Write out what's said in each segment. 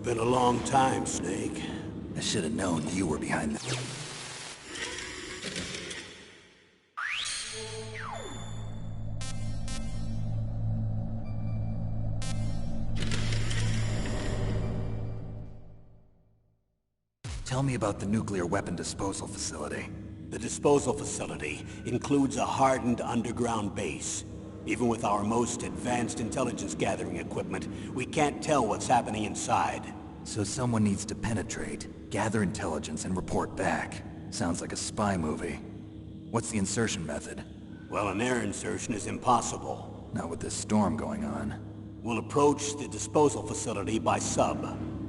Been a long time, Snake. I should have known you were behind this. Tell me about the nuclear weapon disposal facility. The disposal facility includes a hardened underground base. Even with our most advanced intelligence gathering equipment, we can't tell what's happening inside. So someone needs to penetrate, gather intelligence, and report back. Sounds like a spy movie. What's the insertion method? Well, an air insertion is impossible. Not with this storm going on. We'll approach the disposal facility by sub.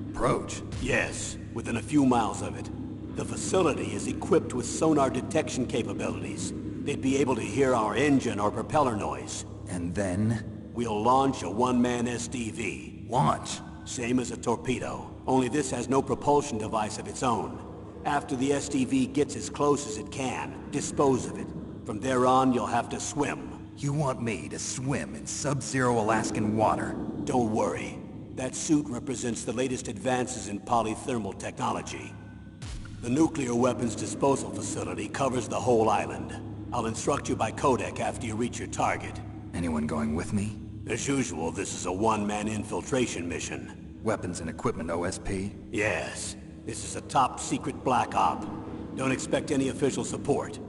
Approach? Yes, within a few miles of it. The facility is equipped with sonar detection capabilities. They'd be able to hear our engine or propeller noise. And then? We'll launch a one-man SDV. Launch? Same as a torpedo, only this has no propulsion device of its own. After the SDV gets as close as it can, dispose of it. From there on, you'll have to swim. You want me to swim in sub-zero Alaskan water? Don't worry. That suit represents the latest advances in polythermal technology. The nuclear weapons disposal facility covers the whole island. I'll instruct you by codec after you reach your target. Anyone going with me? As usual, this is a one-man infiltration mission. Weapons and equipment OSP? Yes. This is a top-secret black op. Don't expect any official support.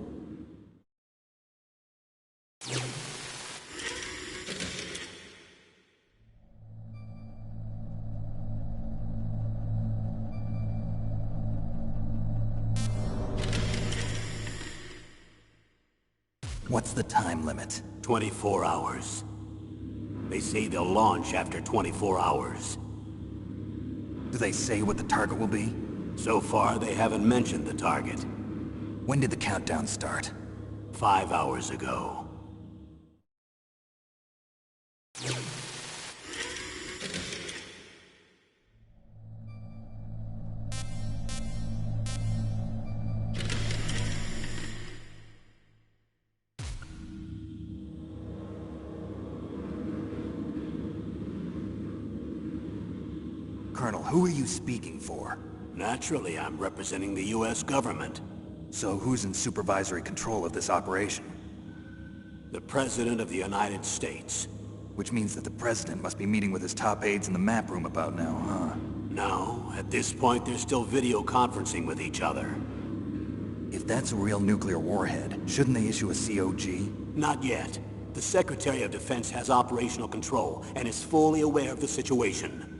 What's the time limit? 24 hours. They say they'll launch after 24 hours. Do they say what the target will be? So far, they haven't mentioned the target. When did the countdown start? 5 hours ago. Colonel, who are you speaking for? Naturally, I'm representing the U.S. government. So who's in supervisory control of this operation? The President of the United States. Which means that the President must be meeting with his top aides in the map room about now, huh? No, at this point they're still video conferencing with each other. If that's a real nuclear warhead, shouldn't they issue a COG? Not yet. The Secretary of Defense has operational control and is fully aware of the situation.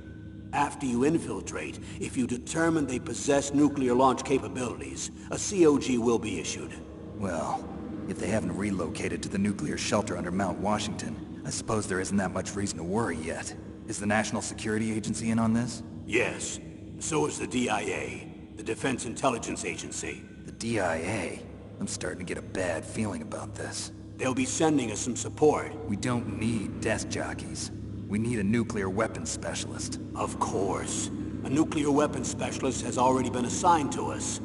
After you infiltrate, if you determine they possess nuclear launch capabilities, a COG will be issued. Well, if they haven't relocated to the nuclear shelter under Mount Washington, I suppose there isn't that much reason to worry yet. Is the National Security Agency in on this? Yes. So is the DIA, the Defense Intelligence Agency. The DIA? I'm starting to get a bad feeling about this. They'll be sending us some support. We don't need desk jockeys. We need a nuclear weapons specialist. Of course. A nuclear weapons specialist has already been assigned to us.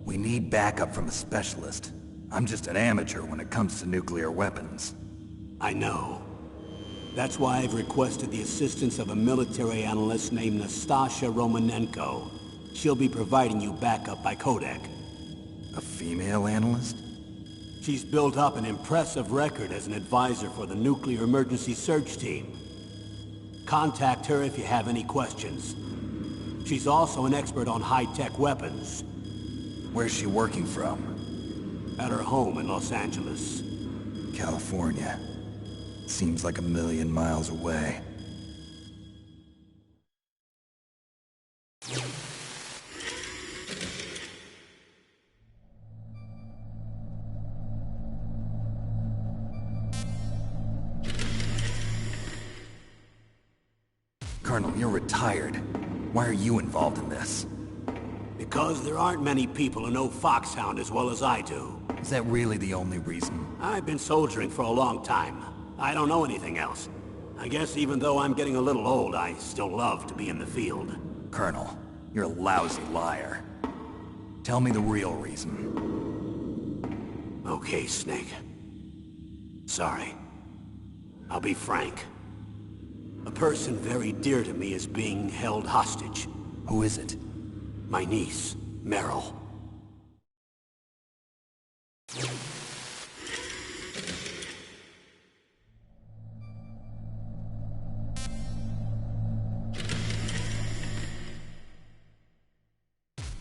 We need backup from a specialist. I'm just an amateur when it comes to nuclear weapons. I know. That's why I've requested the assistance of a military analyst named Nastasha Romanenko. She'll be providing you backup by codec. A female analyst? She's built up an impressive record as an advisor for the Nuclear Emergency Search Team. Contact her if you have any questions. She's also an expert on high-tech weapons. Where's she working from? At her home in Los Angeles. California. Seems like a million miles away. Colonel, you're retired. Why are you involved in this? Because there aren't many people who know Foxhound as well as I do. Is that really the only reason? I've been soldiering for a long time. I don't know anything else. I guess even though I'm getting a little old, I still love to be in the field. Colonel, you're a lousy liar. Tell me the real reason. Okay, Snake. Sorry. I'll be frank. A person very dear to me is being held hostage. Who is it? My niece, Meryl.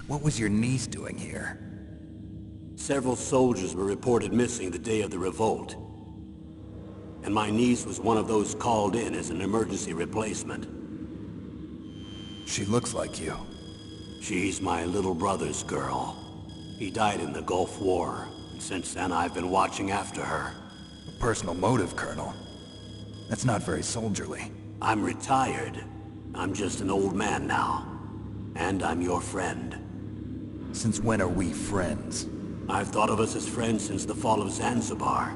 What was your niece doing here? Several soldiers were reported missing the day of the revolt. And my niece was one of those called in as an emergency replacement. She looks like you. She's my little brother's girl. He died in the Gulf War, and since then I've been watching after her. A personal motive, Colonel. That's not very soldierly. I'm retired. I'm just an old man now. And I'm your friend. Since when are we friends? I've thought of us as friends since the fall of Zanzibar.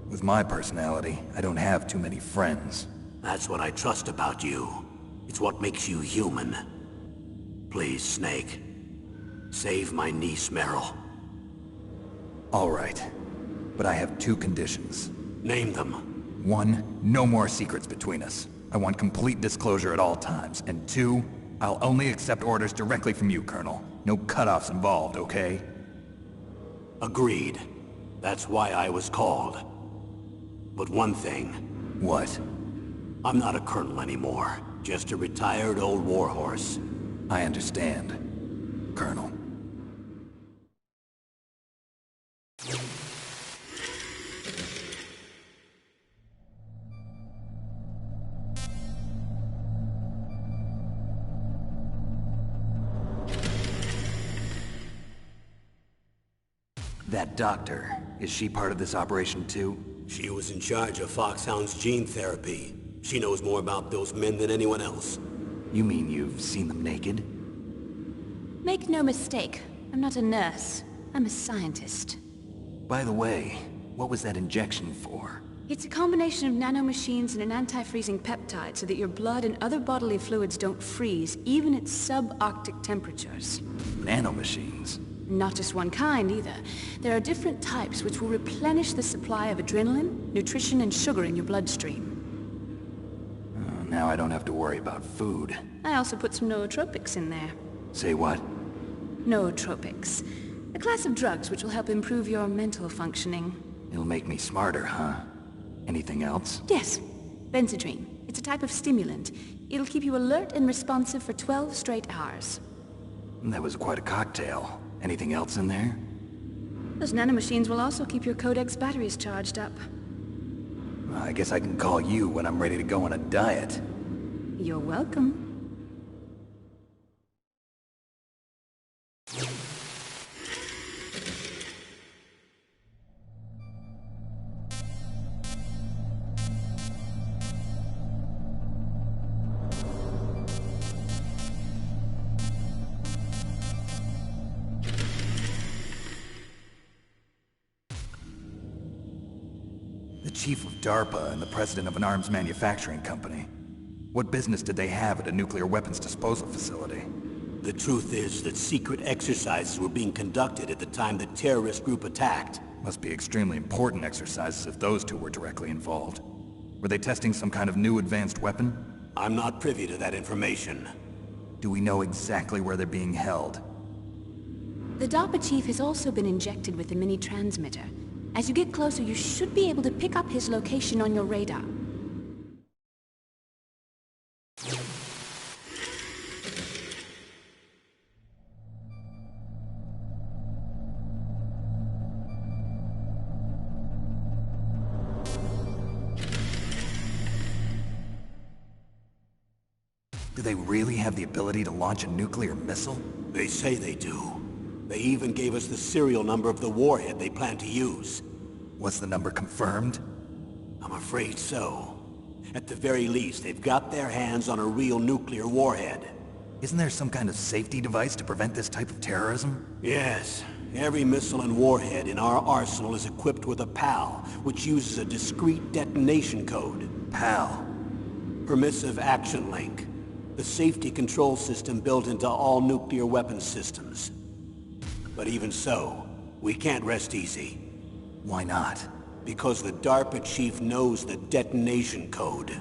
With my personality, I don't have too many friends. That's what I trust about you. It's what makes you human. Please, Snake. Save my niece, Meryl. All right. But I have two conditions. Name them. 1, no more secrets between us. I want complete disclosure at all times. And 2, I'll only accept orders directly from you, Colonel. No cutoffs involved, okay? Agreed. That's why I was called. But one thing. What? I'm not a colonel anymore. Just a retired old warhorse. I understand, Colonel. That doctor, is she part of this operation too? She was in charge of Foxhound's gene therapy. She knows more about those men than anyone else. You mean you've seen them naked? Make no mistake, I'm not a nurse. I'm a scientist. By the way, what was that injection for? It's a combination of nanomachines and an anti-freezing peptide so that your blood and other bodily fluids don't freeze, even at subarctic temperatures. Nanomachines? Not just one kind, either. There are different types which will replenish the supply of adrenaline, nutrition, and sugar in your bloodstream. Now I don't have to worry about food. I also put some nootropics in there. Say what? Nootropics. A class of drugs which will help improve your mental functioning. It'll make me smarter, huh? Anything else? Yes. Benzedrine. It's a type of stimulant. It'll keep you alert and responsive for 12 straight hours. That was quite a cocktail. Anything else in there? Those nanomachines will also keep your Codex batteries charged up. I guess I can call you when I'm ready to go on a diet. You're welcome. The chief of DARPA and the president of an arms manufacturing company. What business did they have at a nuclear weapons disposal facility? The truth is that secret exercises were being conducted at the time the terrorist group attacked. Must be extremely important exercises if those two were directly involved. Were they testing some kind of new advanced weapon? I'm not privy to that information. Do we know exactly where they're being held? The DARPA chief has also been injected with a mini-transmitter. As you get closer, you should be able to pick up his location on your radar. Do they really have the ability to launch a nuclear missile? They say they do. They even gave us the serial number of the warhead they plan to use. Was the number confirmed? I'm afraid so. At the very least, they've got their hands on a real nuclear warhead. Isn't there some kind of safety device to prevent this type of terrorism? Yes, Every missile and warhead in our arsenal is equipped with a PAL, which uses a discrete detonation code. PAL. Permissive Action Link. The safety control system built into all nuclear weapons systems. But even so, we can't rest easy. Why not? Because the DARPA chief knows the detonation code.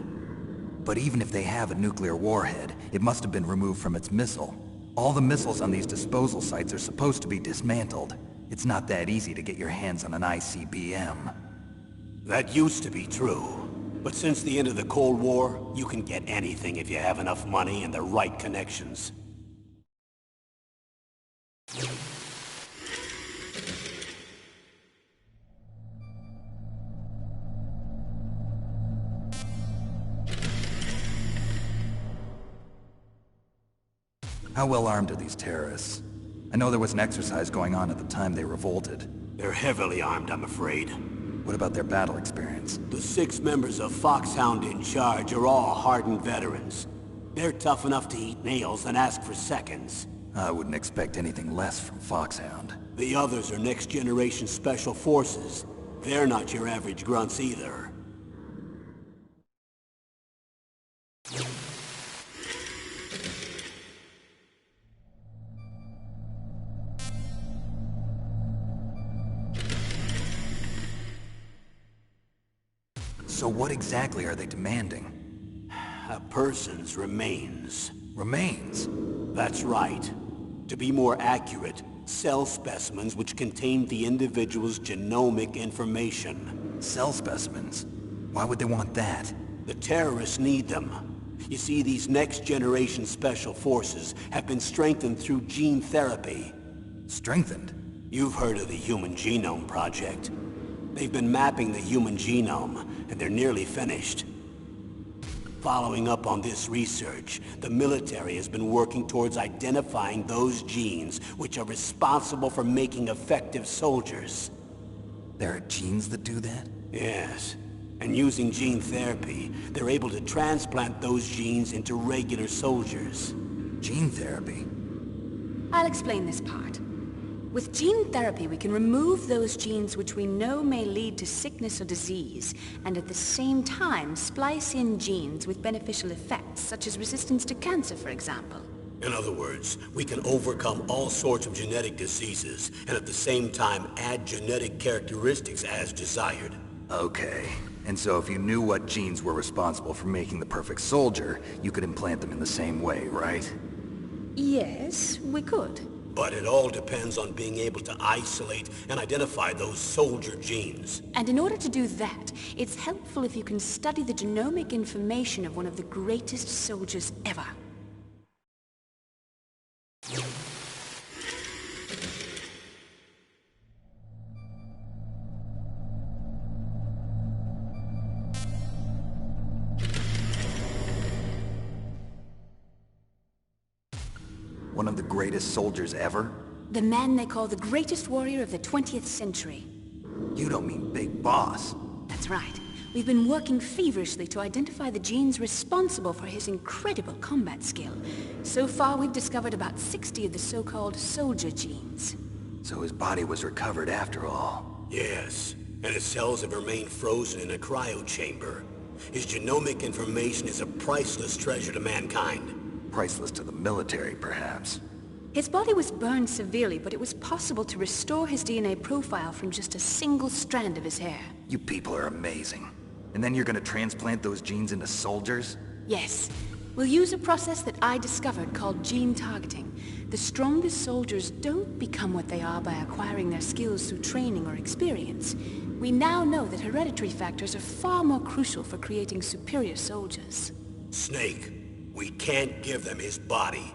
But even if they have a nuclear warhead, it must have been removed from its missile. All the missiles on these disposal sites are supposed to be dismantled. It's not that easy to get your hands on an ICBM. That used to be true. But since the end of the Cold War, you can get anything if you have enough money and the right connections. How well armed are these terrorists? I know there was an exercise going on at the time they revolted. They're heavily armed, I'm afraid. What about their battle experience? The 6 members of Foxhound in charge are all hardened veterans. They're tough enough to eat nails and ask for seconds. I wouldn't expect anything less from Foxhound. The others are next-generation special forces. They're not your average grunts either. So what exactly are they demanding? A person's remains. Remains? That's right. To be more accurate, cell specimens which contain the individual's genomic information. Cell specimens? Why would they want that? The terrorists need them. You see, these next-generation special forces have been strengthened through gene therapy. Strengthened? You've heard of the Human Genome Project. They've been mapping the human genome, and they're nearly finished. Following up on this research, the military has been working towards identifying those genes which are responsible for making effective soldiers. There are genes that do that? Yes. And using gene therapy, they're able to transplant those genes into regular soldiers. Gene therapy? I'll explain this part. With gene therapy, we can remove those genes which we know may lead to sickness or disease, and at the same time splice in genes with beneficial effects, such as resistance to cancer, for example. In other words, we can overcome all sorts of genetic diseases, and at the same time add genetic characteristics as desired. Okay. And so if you knew what genes were responsible for making the perfect soldier, you could implant them in the same way, right? Yes, we could. But it all depends on being able to isolate and identify those soldier genes. And in order to do that, it's helpful if you can study the genomic information of one of the greatest soldiers ever. One of the greatest soldiers ever? The man they call the greatest warrior of the 20th century. You don't mean Big Boss. That's right. We've been working feverishly to identify the genes responsible for his incredible combat skill. So far, we've discovered about 60 of the so-called soldier genes. So his body was recovered after all. Yes, and his cells have remained frozen in a cryo chamber. His genomic information is a priceless treasure to mankind. Priceless to the military, perhaps. His body was burned severely, but it was possible to restore his DNA profile from just a single strand of his hair. You people are amazing. And then you're gonna transplant those genes into soldiers? Yes. We'll use a process that I discovered called gene targeting. The strongest soldiers don't become what they are by acquiring their skills through training or experience. We now know that hereditary factors are far more crucial for creating superior soldiers. Snake, we can't give them his body.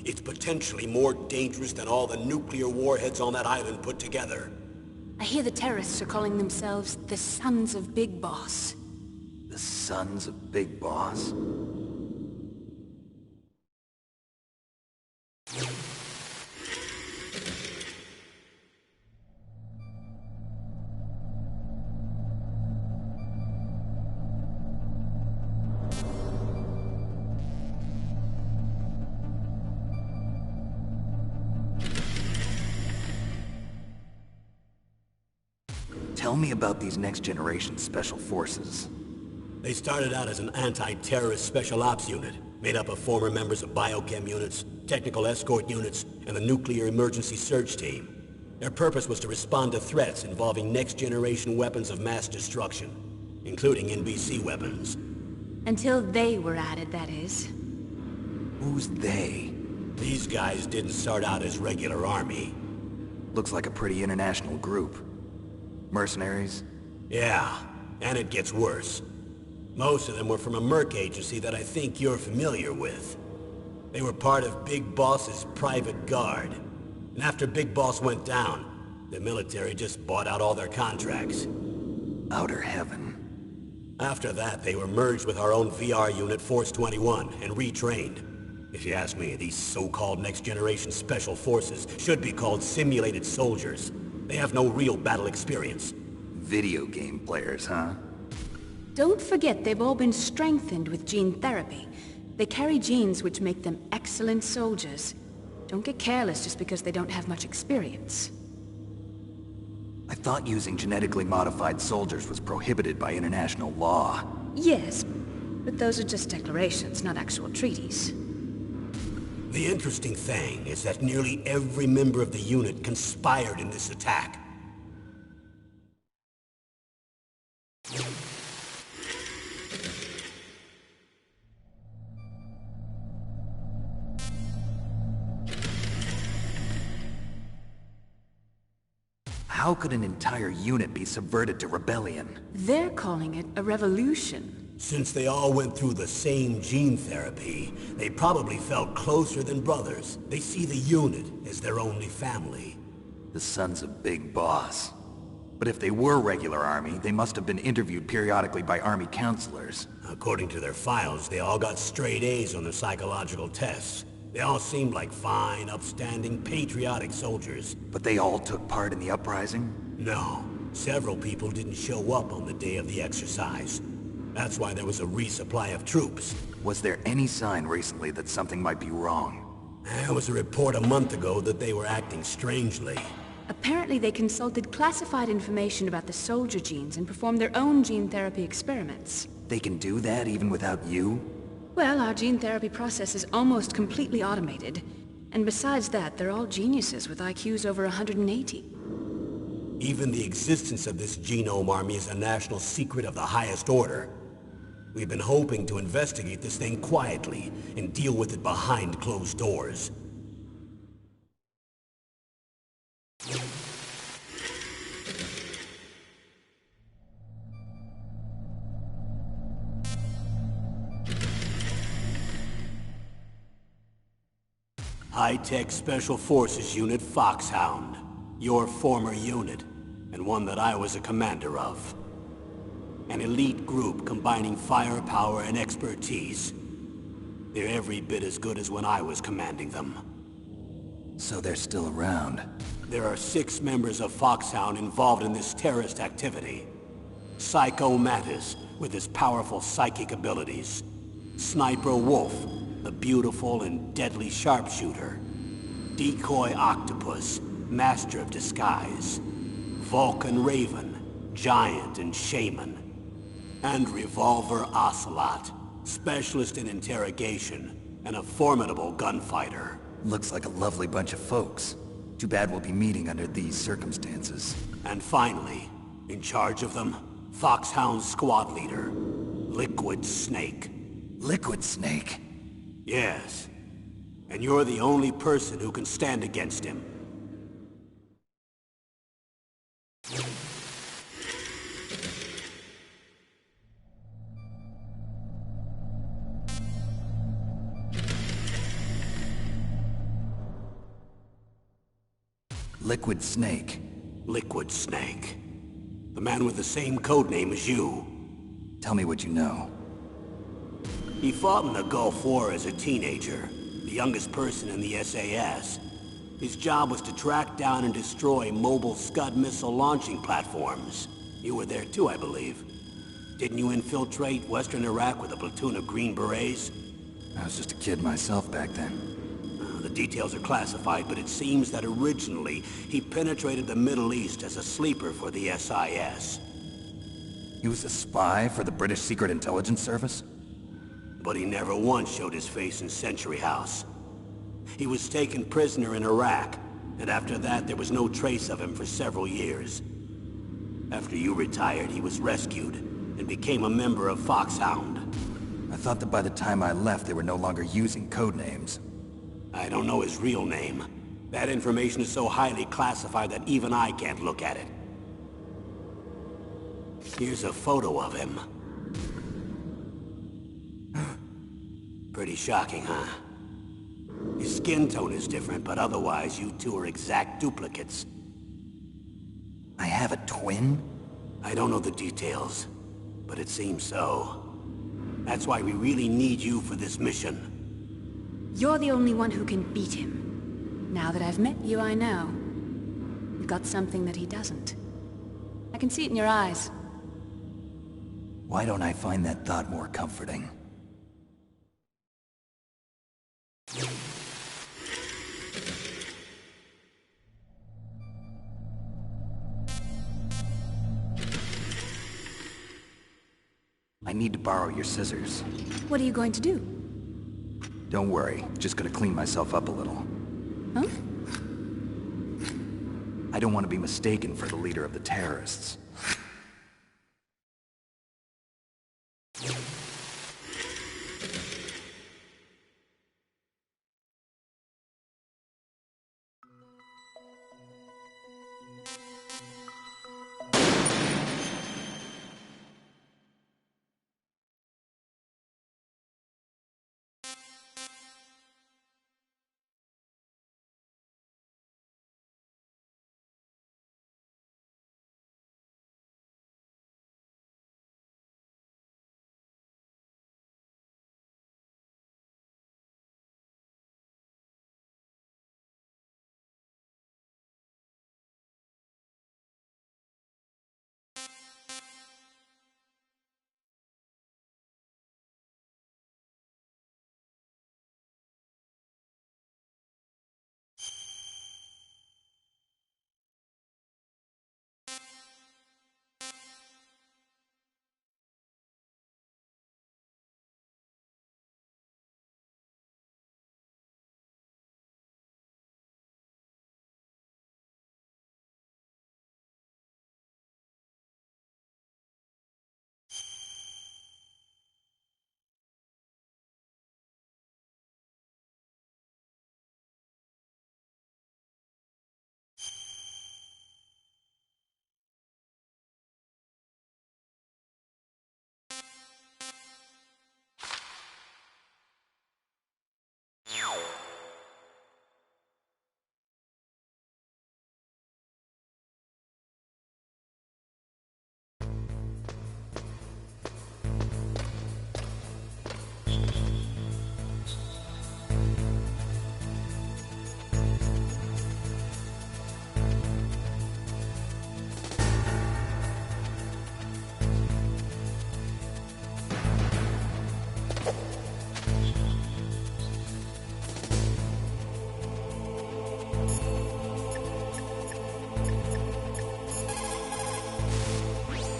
It's potentially more dangerous than all the nuclear warheads on that island put together. I hear the terrorists are calling themselves the Sons of Big Boss. The Sons of Big Boss? Tell me about these next-generation special forces. They started out as an anti-terrorist special ops unit, made up of former members of biochem units, technical escort units, and the nuclear emergency surge team. Their purpose was to respond to threats involving next-generation weapons of mass destruction, including NBC weapons. Until they were added, that is. Who's they? These guys didn't start out as regular army. Looks like a pretty international group. Mercenaries? Yeah, and it gets worse. Most of them were from a merc agency that I think you're familiar with. They were part of Big Boss's private guard. And after Big Boss went down, the military just bought out all their contracts. Outer heaven. After that, they were merged with our own VR unit, Force 21, and retrained. If you ask me, these so-called next-generation special forces should be called simulated soldiers. They have no real battle experience. Video game players, huh? Don't forget they've all been strengthened with gene therapy. They carry genes which make them excellent soldiers. Don't get careless just because they don't have much experience. I thought using genetically modified soldiers was prohibited by international law. Yes, but those are just declarations, not actual treaties. The interesting thing is that nearly every member of the unit conspired in this attack. How could an entire unit be subverted to rebellion? They're calling it a revolution. Since they all went through the same gene therapy, they probably felt closer than brothers. They see the unit as their only family. The sons of Big Boss. But if they were regular army, they must have been interviewed periodically by army counselors. According to their files, they all got straight A's on their psychological tests. They all seemed like fine, upstanding, patriotic soldiers. But they all took part in the uprising? No. Several people didn't show up on the day of the exercise. That's why there was a resupply of troops. Was there any sign recently that something might be wrong? There was a report a month ago that they were acting strangely. Apparently they consulted classified information about the soldier genes and performed their own gene therapy experiments. They can do that even without you? Well, our gene therapy process is almost completely automated. And besides that, they're all geniuses with IQs over 180. Even the existence of this genome army is a national secret of the highest order. We've been hoping to investigate this thing quietly and deal with it behind closed doors. High-Tech Special Forces Unit Foxhound. Your former unit, and one that I was a commander of. An elite group combining firepower and expertise. They're every bit as good as when I was commanding them. So they're still around. There are 6 members of Foxhound involved in this terrorist activity. Psycho Mantis, with his powerful psychic abilities. Sniper Wolf, the beautiful and deadly sharpshooter. Decoy Octopus, master of disguise. Vulcan Raven, giant and shaman. And Revolver Ocelot, specialist in interrogation and a formidable gunfighter. Looks like a lovely bunch of folks. Too bad we'll be meeting under these circumstances. And finally, in charge of them, Foxhound's squad leader, Liquid Snake. Liquid Snake? Yes. And you're the only person who can stand against him. Liquid Snake. Liquid Snake. The man with the same codename as you. Tell me what you know. He fought in the Gulf War as a teenager, the youngest person in the SAS. His job was to track down and destroy mobile Scud missile launching platforms. You were there too, I believe. Didn't you infiltrate Western Iraq with a platoon of Green Berets? I was just a kid myself back then. The details are classified, but it seems that originally he penetrated the Middle East as a sleeper for the SIS. He was a spy for the British Secret Intelligence Service? But he never once showed his face in Century House. He was taken prisoner in Iraq, and after that there was no trace of him for several years. After you retired, he was rescued and became a member of Foxhound. I thought that by the time I left, they were no longer using code names. I don't know his real name. That information is so highly classified that even I can't look at it. Here's a photo of him. Pretty shocking, huh? His skin tone is different, but otherwise you two are exact duplicates. I have a twin? I don't know the details, but it seems so. That's why we really need you for this mission. You're the only one who can beat him. Now that I've met you, I know. You've got something that he doesn't. I can see it in your eyes. Why don't I find that thought more comforting? I need to borrow your scissors. What are you going to do? Don't worry, just gonna clean myself up a little. Huh? I don't want to be mistaken for the leader of the terrorists.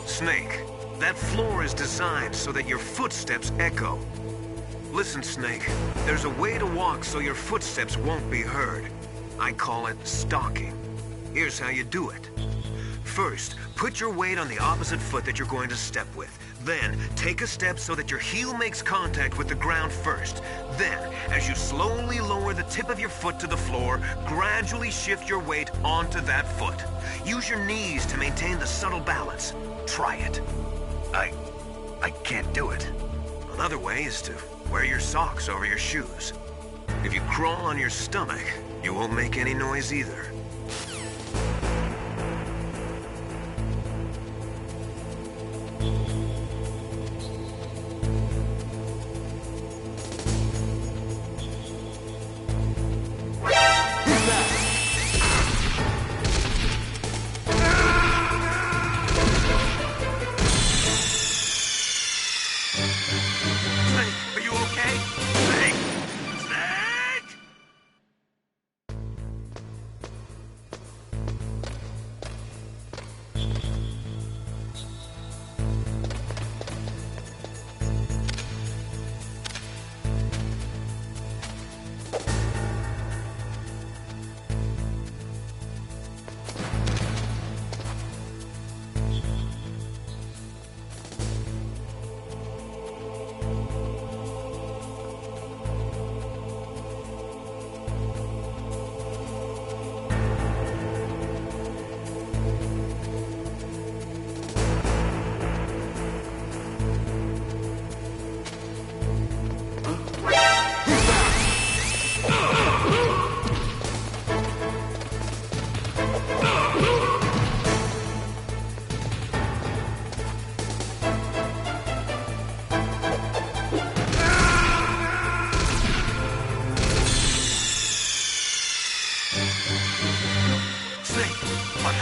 Snake, that floor is designed so that your footsteps echo. Listen, Snake, there's a way to walk so your footsteps won't be heard. I call it stalking. Here's how you do it. First, put your weight on the opposite foot that you're going to step with. Then, take a step so that your heel makes contact with the ground first. Then, as you slowly lower the tip of your foot to the floor, gradually shift your weight onto that foot. Use your knees to maintain the subtle balance. Try it. I can't do it. Another way is to wear your socks over your shoes. If you crawl on your stomach, you won't make any noise either.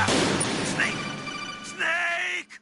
Snake! Snake!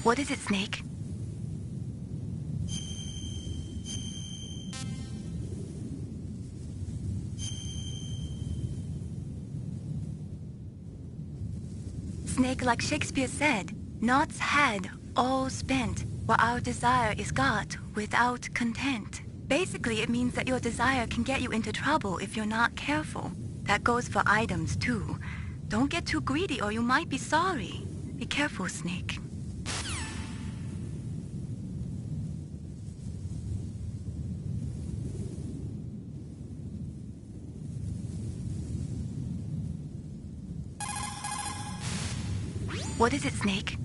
What is it, Snake? Snake, like Shakespeare said, naught's had, all spent, while our desire is got without content. Basically, it means that your desire can get you into trouble if you're not careful. That goes for items, too. Don't get too greedy or you might be sorry. Be careful, Snake. What is it, Snake?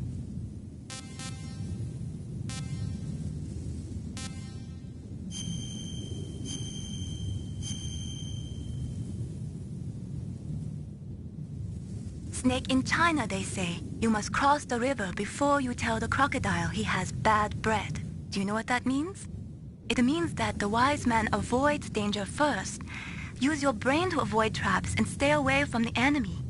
Snake, in China they say, you must cross the river before you tell the crocodile he has bad bread. Do you know what that means? It means that the wise man avoids danger first. Use your brain to avoid traps and stay away from the enemy.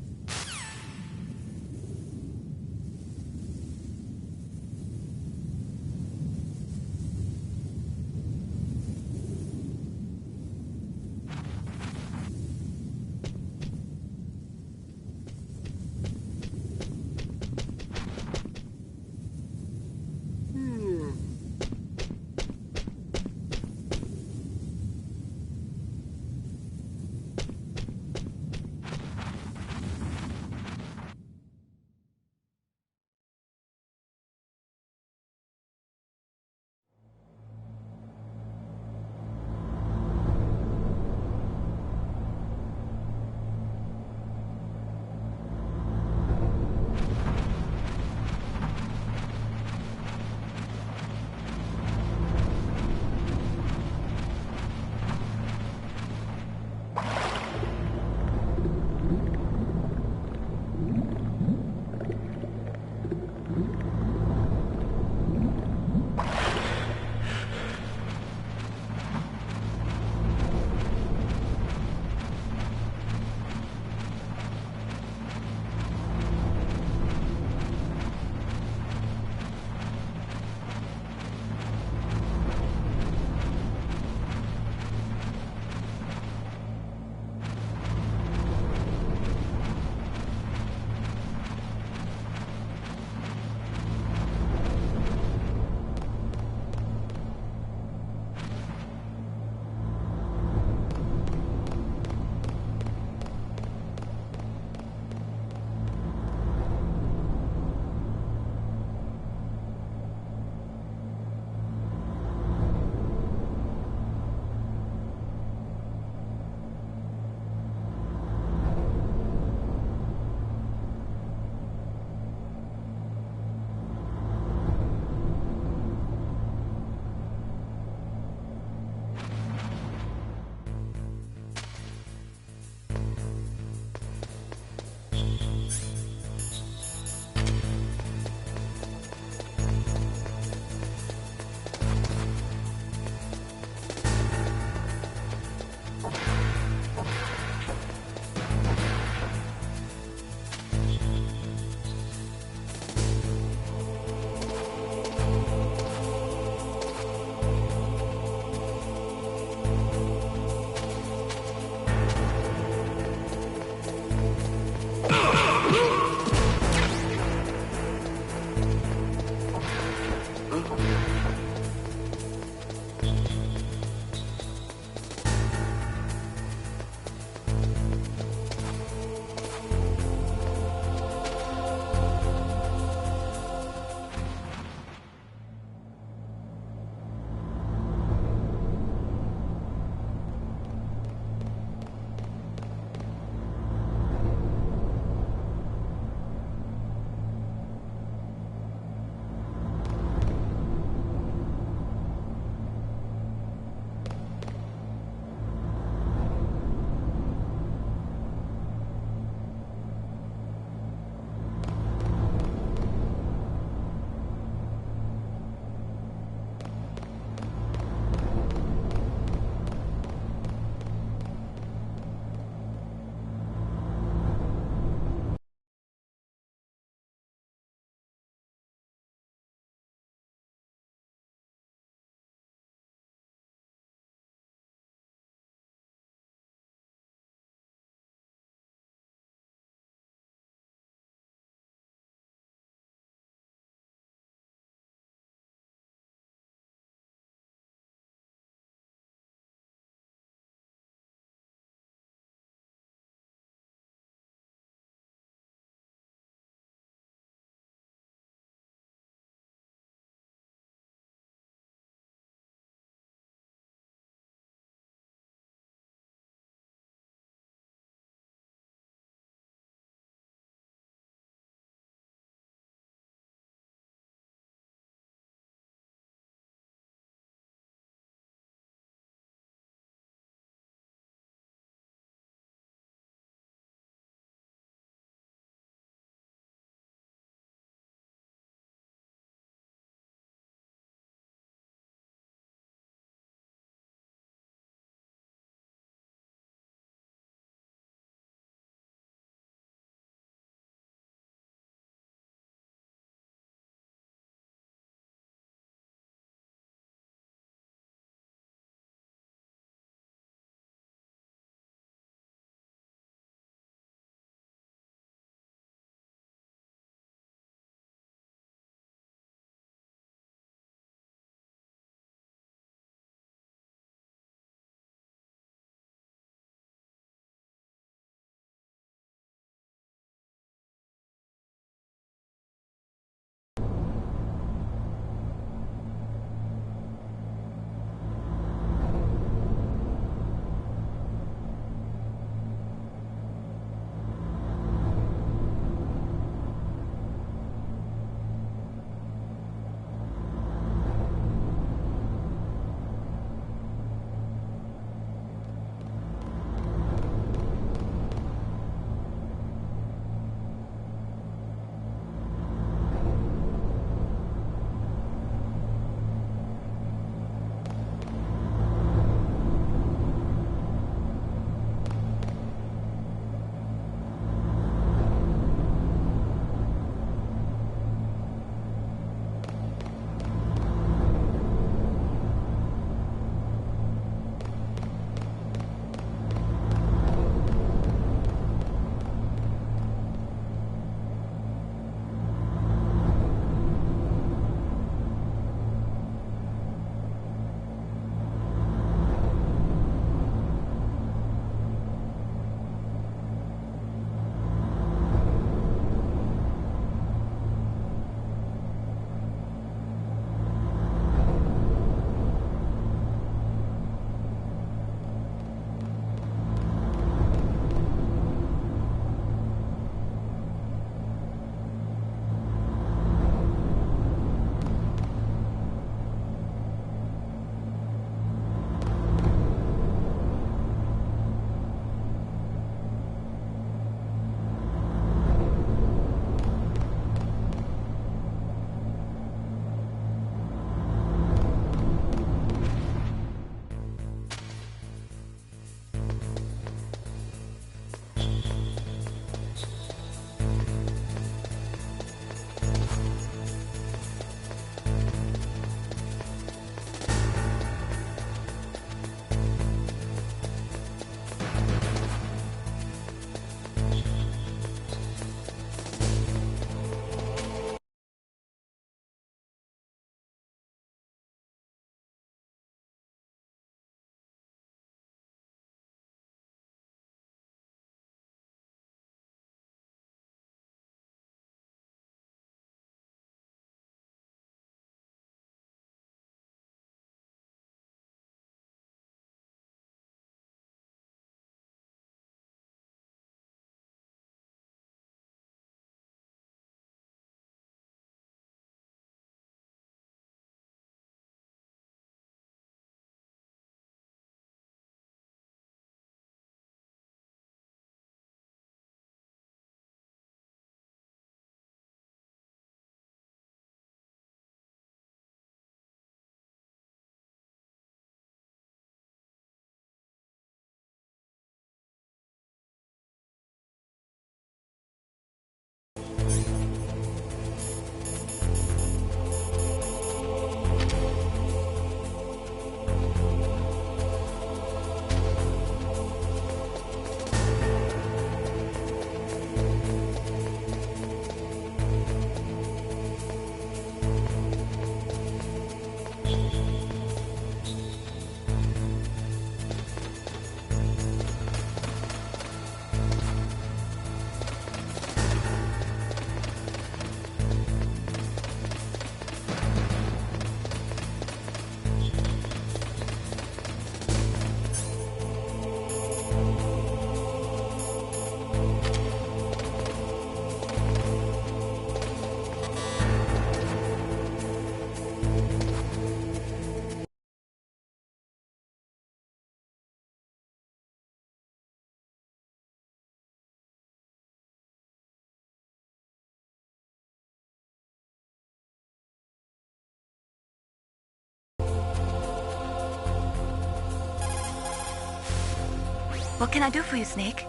What can I do for you, Snake?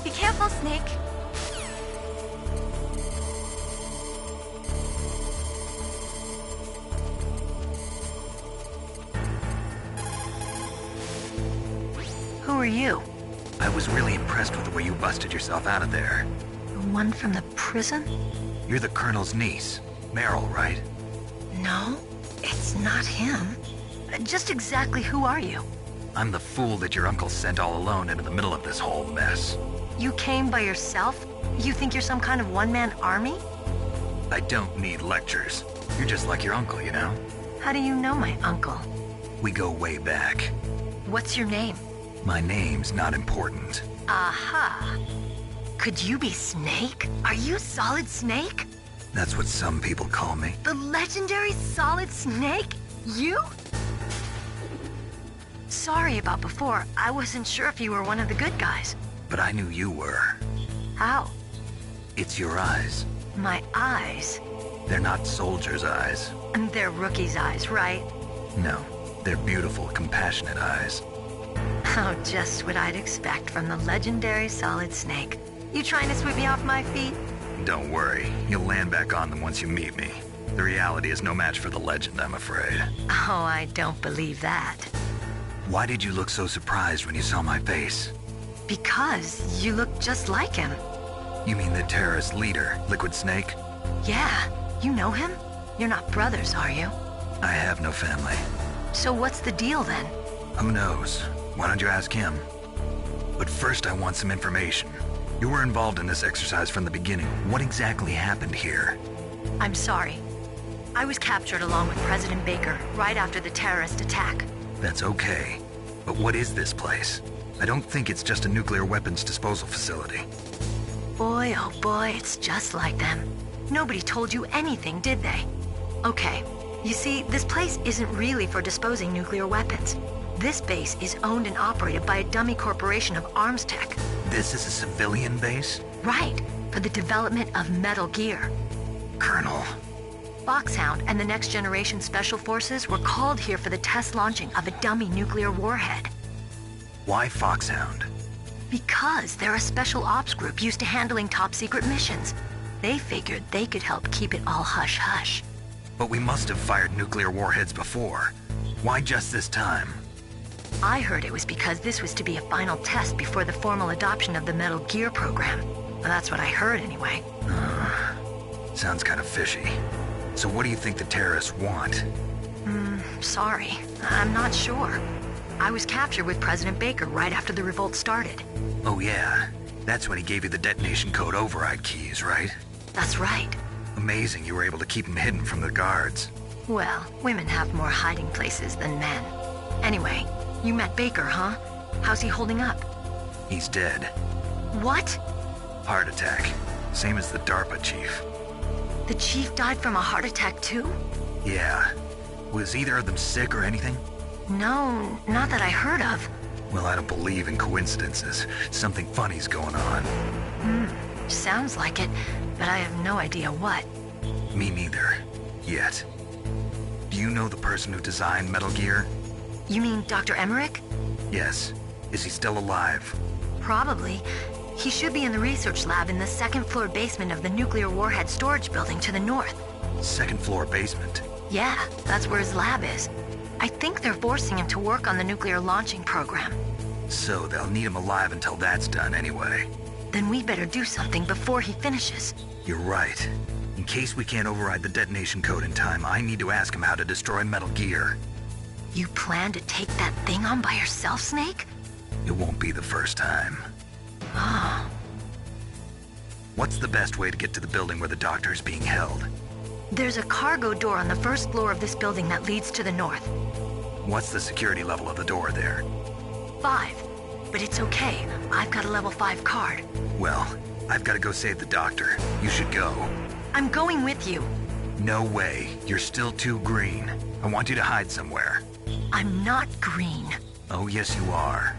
Be careful, Snake. Who are you? I was really impressed with the way you busted yourself out of there. The one from the prison? You're the Colonel's niece, Meryl, right? No, it's not him. Just exactly who are you? I'm the fool that your uncle sent all alone into the middle of this whole mess. You came by yourself? You think you're some kind of one-man army? I don't need lectures. You're just like your uncle, you know? How do you know my uncle? We go way back. What's your name? My name's not important. Aha. Could you be Snake? Are you Solid Snake? That's what some people call me. The legendary Solid Snake? You? Sorry about before. I wasn't sure if you were one of the good guys. But I knew you were. How? It's your eyes. My eyes? They're not soldiers' eyes. And they're rookies' eyes, right? No, they're beautiful, compassionate eyes. Oh, just what I'd expect from the legendary Solid Snake. You trying to sweep me off my feet? Don't worry, you'll land back on them once you meet me. The reality is no match for the legend, I'm afraid. Oh, I don't believe that. Why did you look so surprised when you saw my face? Because you look just like him. You mean the terrorist leader, Liquid Snake? Yeah, you know him? You're not brothers, are you? I have no family. So what's the deal then? Who knows? Why don't you ask him? But first I want some information. You were involved in this exercise from the beginning. What exactly happened here? I'm sorry. I was captured along with President Baker right after the terrorist attack. That's okay. But what is this place? I don't think it's just a nuclear weapons disposal facility. Boy, oh boy, it's just like them. Nobody told you anything, did they? Okay, you see, this place isn't really for disposing nuclear weapons. This base is owned and operated by a dummy corporation of arms tech. This is a civilian base? Right, for the development of Metal Gear. Colonel. Foxhound and the Next Generation Special Forces were called here for the test launching of a dummy nuclear warhead. Why Foxhound? Because they're a special ops group used to handling top-secret missions. They figured they could help keep it all hush-hush. But we must have fired nuclear warheads before. Why just this time? I heard it was because this was to be a final test before the formal adoption of the Metal Gear program. Well, that's what I heard anyway. Sounds kind of fishy. So what do you think the terrorists want? Sorry. I'm not sure. I was captured with President Baker right after the revolt started. Oh yeah, that's when he gave you the detonation code override keys, right? That's right. Amazing you were able to keep them hidden from the guards. Well, women have more hiding places than men. Anyway, you met Baker, huh? How's he holding up? He's dead. What? Heart attack. Same as the DARPA chief. The chief died from a heart attack too? Yeah. Was either of them sick or anything? No, not that I heard of. Well, I don't believe in coincidences. Something funny's going on. Sounds like it, but I have no idea what. Me neither. Yet. Do you know the person who designed Metal Gear? You mean Dr. Emmerich? Yes. Is he still alive? Probably. He should be in the research lab in the second-floor basement of the nuclear warhead storage building to the north. Second floor basement? Yeah, that's where his lab is. I think they're forcing him to work on the nuclear launching program. So they'll need him alive until that's done anyway. Then we better do something before he finishes. You're right. In case we can't override the detonation code in time, I need to ask him how to destroy Metal Gear. You plan to take that thing on by yourself, Snake? It won't be the first time. Oh. What's the best way to get to the building where the doctor is being held? There's a cargo door on the first floor of this building that leads to the north. What's the security level of the door there? 5. But it's okay. I've got a level 5 card. Well, I've got to go save the doctor. You should go. I'm going with you. No way. You're still too green. I want you to hide somewhere. I'm not green. Oh, yes, you are.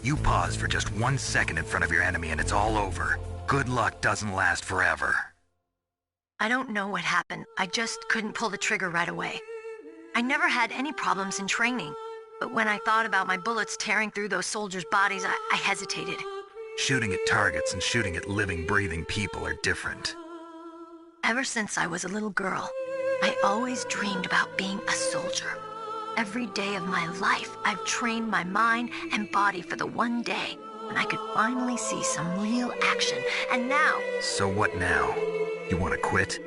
You pause for just 1 second in front of your enemy and it's all over. Good luck doesn't last forever. I don't know what happened. I just couldn't pull the trigger right away. I never had any problems in training. But when I thought about my bullets tearing through those soldiers' bodies, I hesitated. Shooting at targets and shooting at living, breathing people are different. Ever since I was a little girl, I always dreamed about being a soldier. Every day of my life, I've trained my mind and body for the one day when I could finally see some real action. And now... So what now? You want to quit?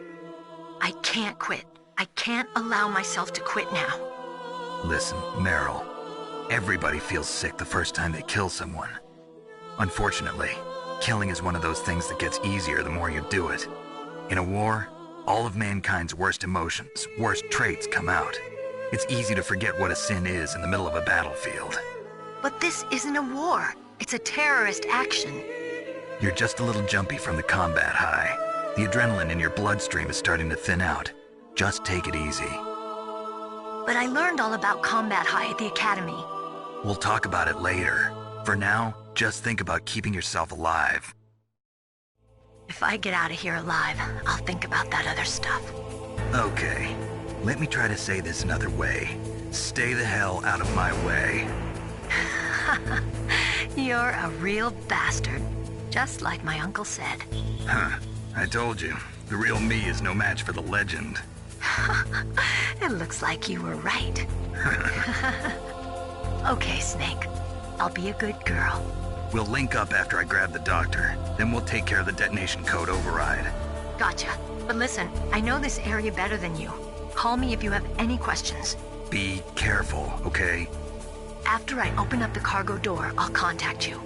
I can't quit. I can't allow myself to quit now. Listen, Meryl. Everybody feels sick the first time they kill someone. Unfortunately, killing is one of those things that gets easier the more you do it. In a war, all of mankind's worst emotions, worst traits come out. It's easy to forget what a sin is in the middle of a battlefield. But this isn't a war. It's a terrorist action. You're just a little jumpy from the combat high. The adrenaline in your bloodstream is starting to thin out. Just take it easy. But I learned all about combat high at the academy. We'll talk about it later. For now, just think about keeping yourself alive. If I get out of here alive, I'll think about that other stuff. Okay, let me try to say this another way. Stay the hell out of my way. You're a real bastard, just like my uncle said. Huh, I told you, the real me is no match for the legend. It looks like you were right. Okay, Snake. I'll be a good girl. We'll link up after I grab the doctor. Then we'll take care of the detonation code override. Gotcha. But listen, I know this area better than you. Call me if you have any questions. Be careful, okay? After I open up the cargo door, I'll contact you.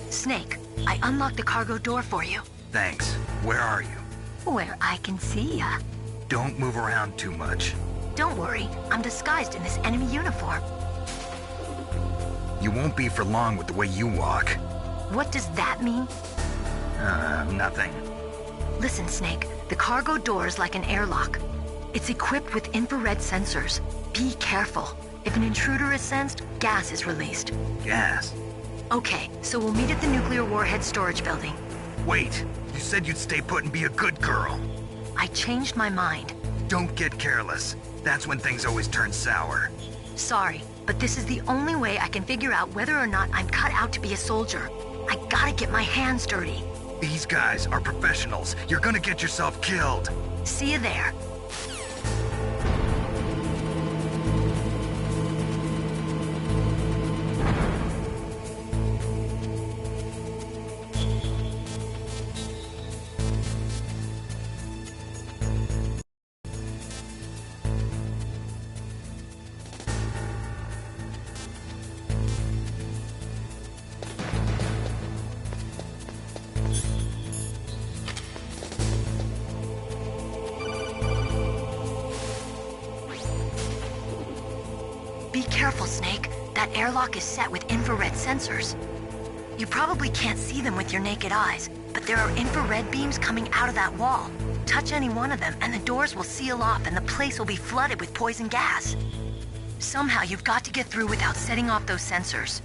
Snake, I unlocked the cargo door for you. Thanks. Where are you? Where I can see ya. Don't move around too much. Don't worry, I'm disguised in this enemy uniform. You won't be for long with the way you walk. What does that mean? Nothing. Listen, Snake, the cargo door is like an airlock. It's equipped with infrared sensors. Be careful. If an intruder is sensed, gas is released. Gas? Okay, so we'll meet at the nuclear warhead storage building. Wait, you said you'd stay put and be a good girl. I changed my mind. Don't get careless. That's when things always turn sour. Sorry, but this is the only way I can figure out whether or not I'm cut out to be a soldier. I gotta get my hands dirty. These guys are professionals. You're gonna get yourself killed. See you there. Be careful, Snake. That airlock is set with infrared sensors. You probably can't see them with your naked eyes, but there are infrared beams coming out of that wall. Touch any one of them and the doors will seal off and the place will be flooded with poison gas. Somehow you've got to get through without setting off those sensors.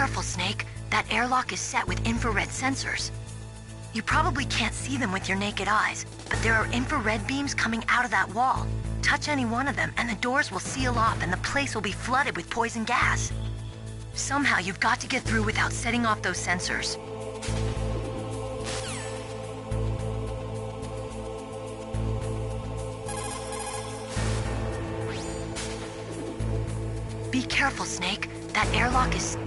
careful, Snake. That airlock is set with infrared sensors. You probably can't see them with your naked eyes, but there are infrared beams coming out of that wall. Touch any one of them and the doors will seal off and the place will be flooded with poison gas. Somehow you've got to get through without setting off those sensors. Be careful, Snake. That airlock is...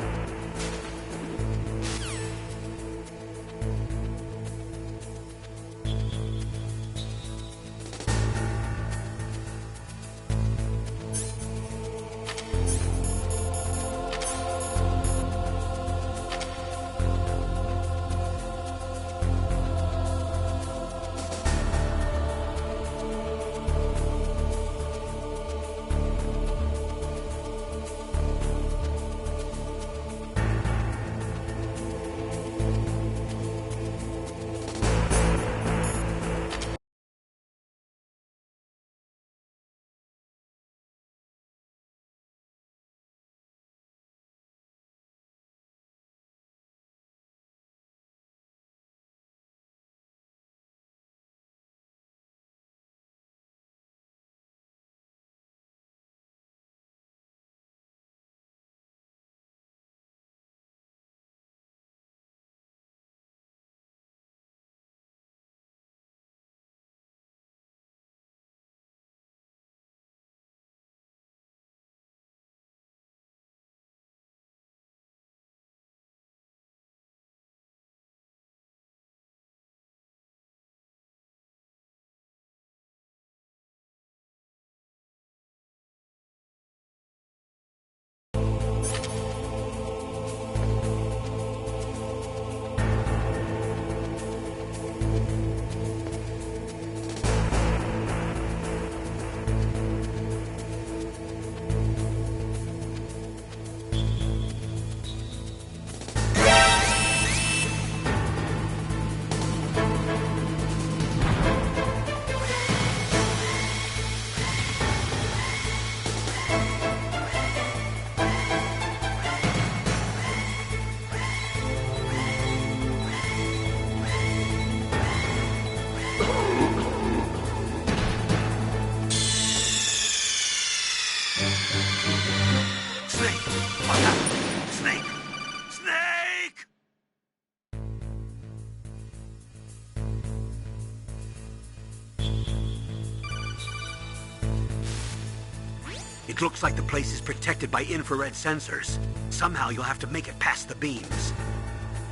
It looks like the place is protected by infrared sensors. Somehow you'll have to make it past the beams.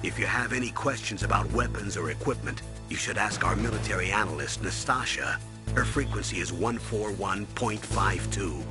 If you have any questions about weapons or equipment, you should ask our military analyst, Nastasha. Her frequency is 141.52.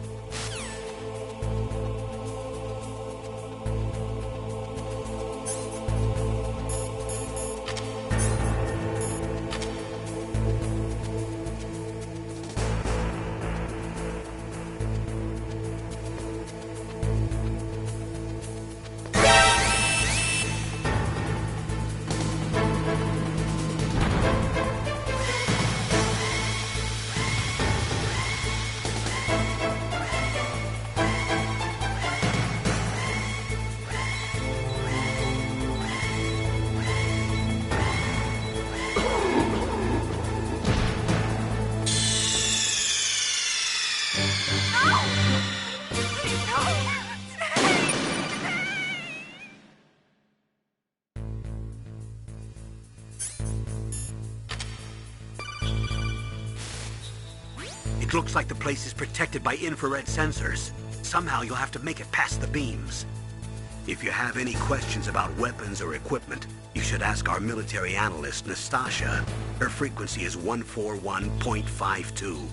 It looks like the place is protected by infrared sensors. Somehow you'll have to make it past the beams. If you have any questions about weapons or equipment, you should ask our military analyst, Nastasha. Her frequency is 141.52.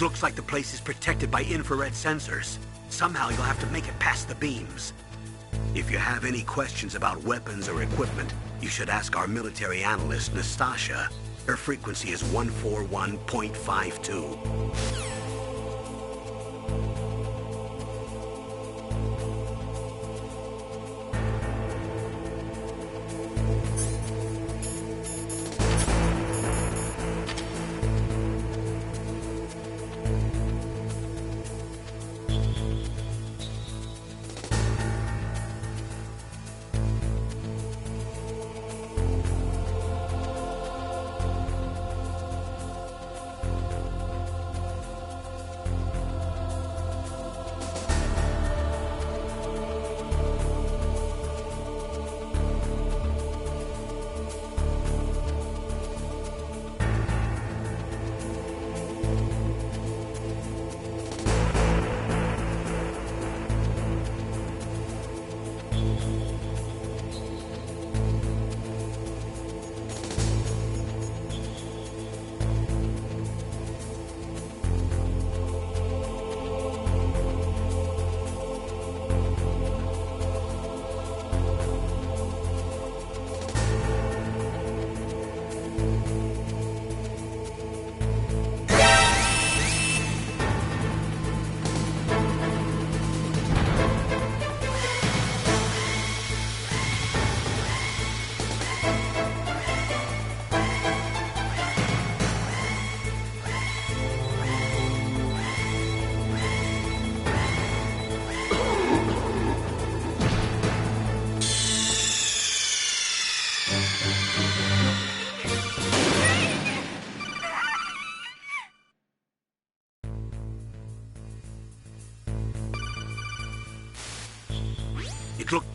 looks like the place is protected by infrared sensors. Somehow you'll have to make it past the beams. If you have any questions about weapons or equipment, you should ask our military analyst, Nastasha. Her frequency is 141.52. Look.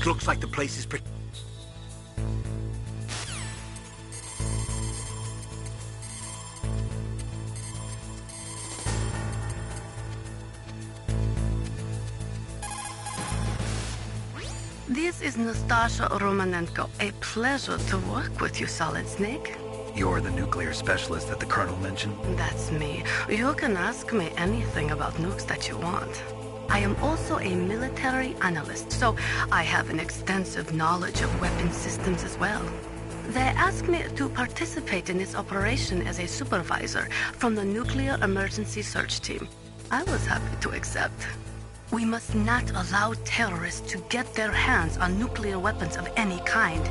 It looks like the place is This is Nastasha Romanenko. A pleasure to work with you, Solid Snake. You're the nuclear specialist that the Colonel mentioned? That's me. You can ask me anything about nukes that you want. I am also a military analyst, so I have an extensive knowledge of weapon systems as well. They asked me to participate in this operation as a supervisor from the Nuclear Emergency Search Team. I was happy to accept. We must not allow terrorists to get their hands on nuclear weapons of any kind.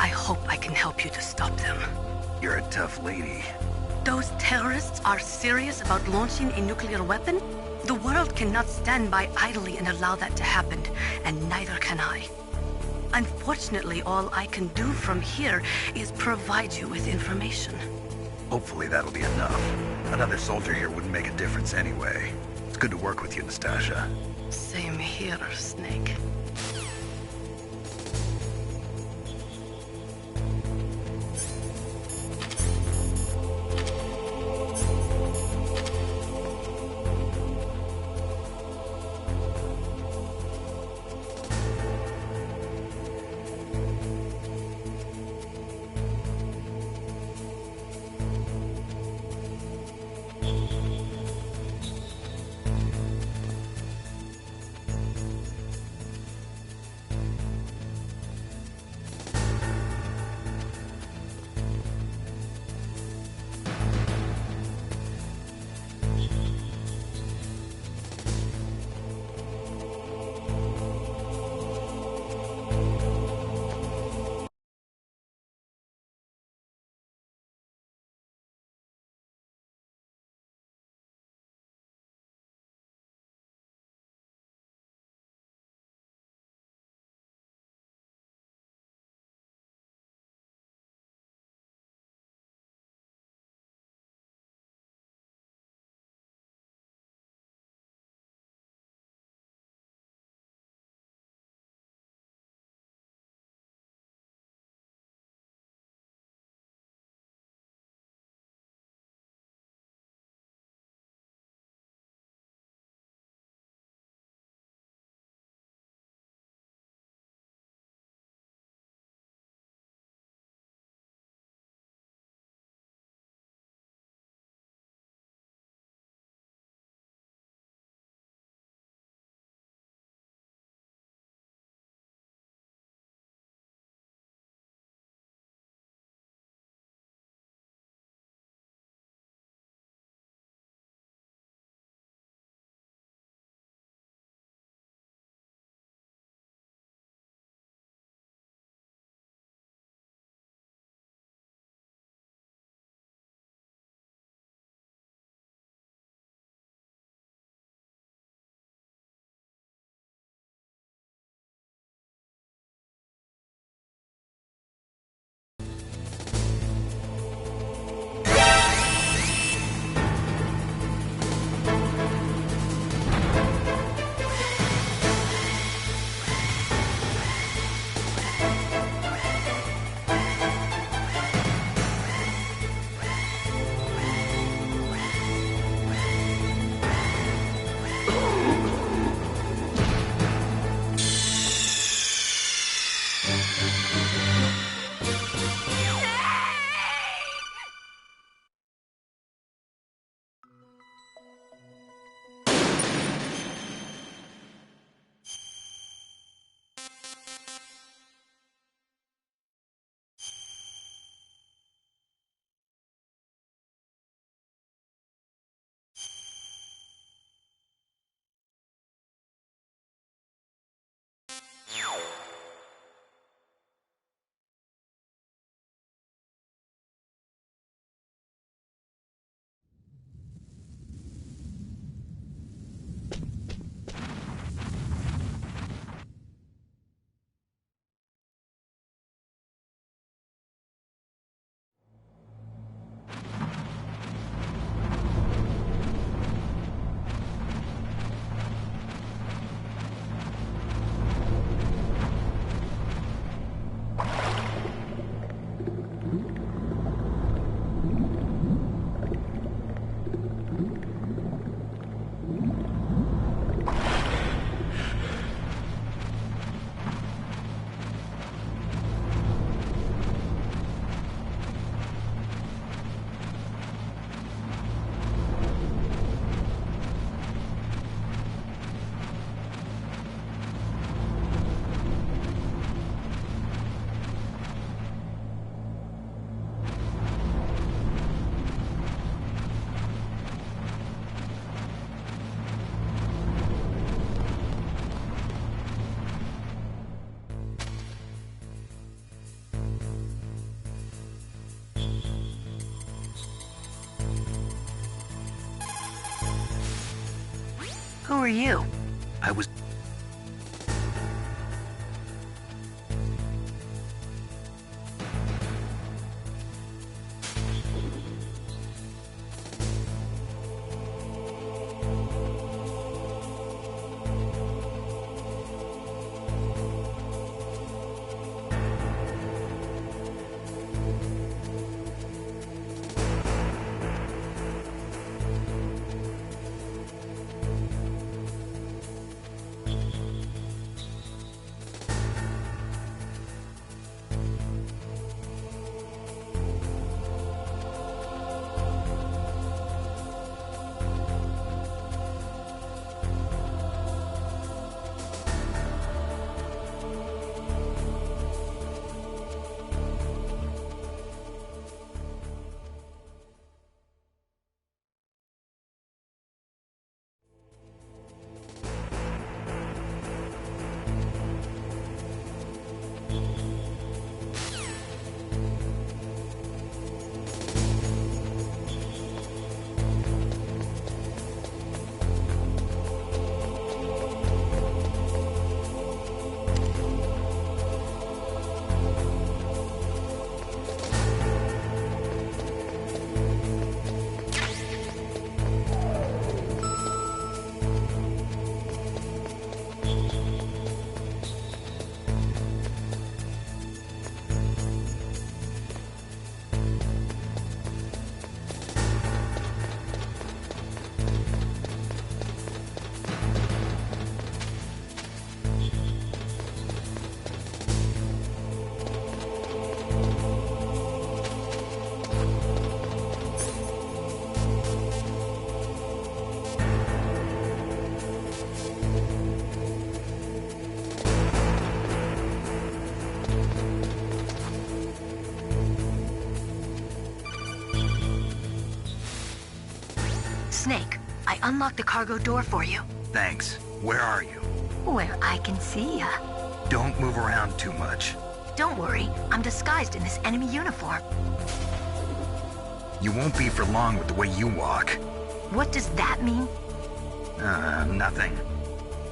I hope I can help you to stop them. You're a tough lady. Those terrorists are serious about launching a nuclear weapon? The world cannot stand by idly and allow that to happen, and neither can I. Unfortunately, all I can do from here is provide you with information. Hopefully that'll be enough. Another soldier here wouldn't make a difference anyway. It's good to work with you, Nastasha. Same here, Snake. Who are you? I was... Snake, I unlocked the cargo door for you. Thanks. Where are you? Where I can see ya. Don't move around too much. Don't worry, I'm disguised in this enemy uniform. You won't be for long with the way you walk. What does that mean? Nothing.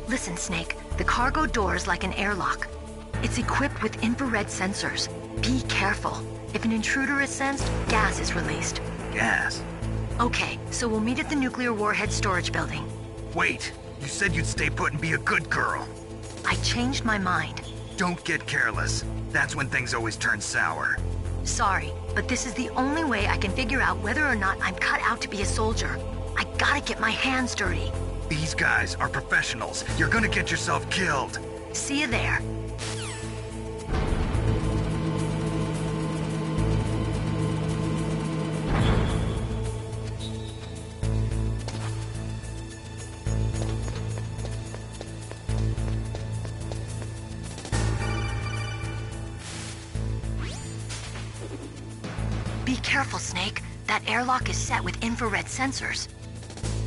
Listen, Snake, the cargo door is like an airlock. It's equipped with infrared sensors. Be careful. If an intruder is sensed, gas is released. Gas? Okay, so we'll meet at the nuclear warhead storage building. Wait, you said you'd stay put and be a good girl. I changed my mind. Don't get careless. That's when things always turn sour. Sorry, but this is the only way I can figure out whether or not I'm cut out to be a soldier. I gotta get my hands dirty. These guys are professionals. You're gonna get yourself killed. See you there. Be careful, Snake. That airlock is set with infrared sensors.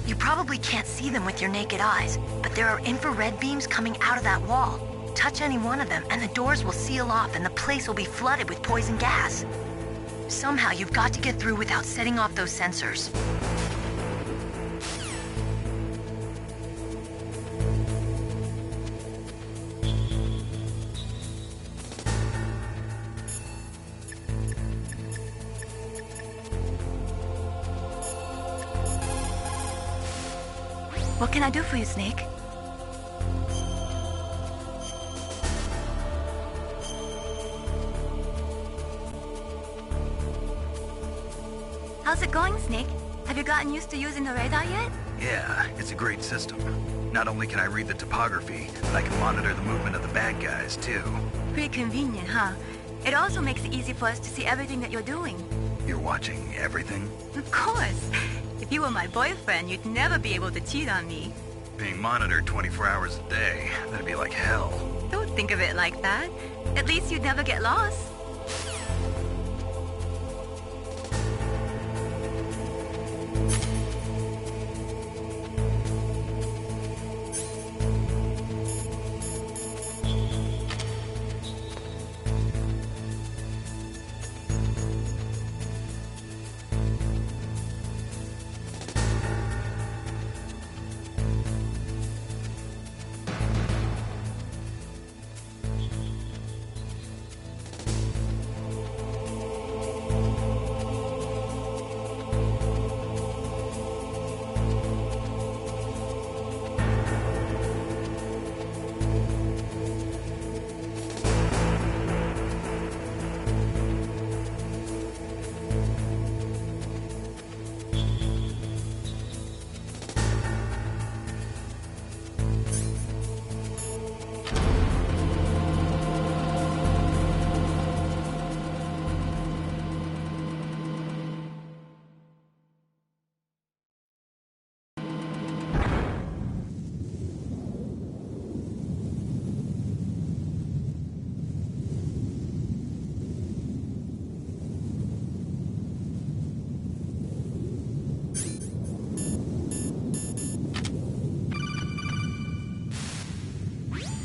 You probably can't see them with your naked eyes, but there are infrared beams coming out of that wall. Touch any one of them and the doors will seal off and the place will be flooded with poison gas. Somehow you've got to get through without setting off those sensors. What can I do for you, Snake? How's it going, Snake? Have you gotten used to using the radar yet? Yeah, it's a great system. Not only can I read the topography, but I can monitor the movement of the bad guys, too. Pretty convenient, huh? It also makes it easy for us to see everything that you're doing. You're watching everything? Of course. If you were my boyfriend, you'd never be able to cheat on me. Being monitored 24 hours a day, that'd be like hell. Don't think of it like that. At least you'd never get lost.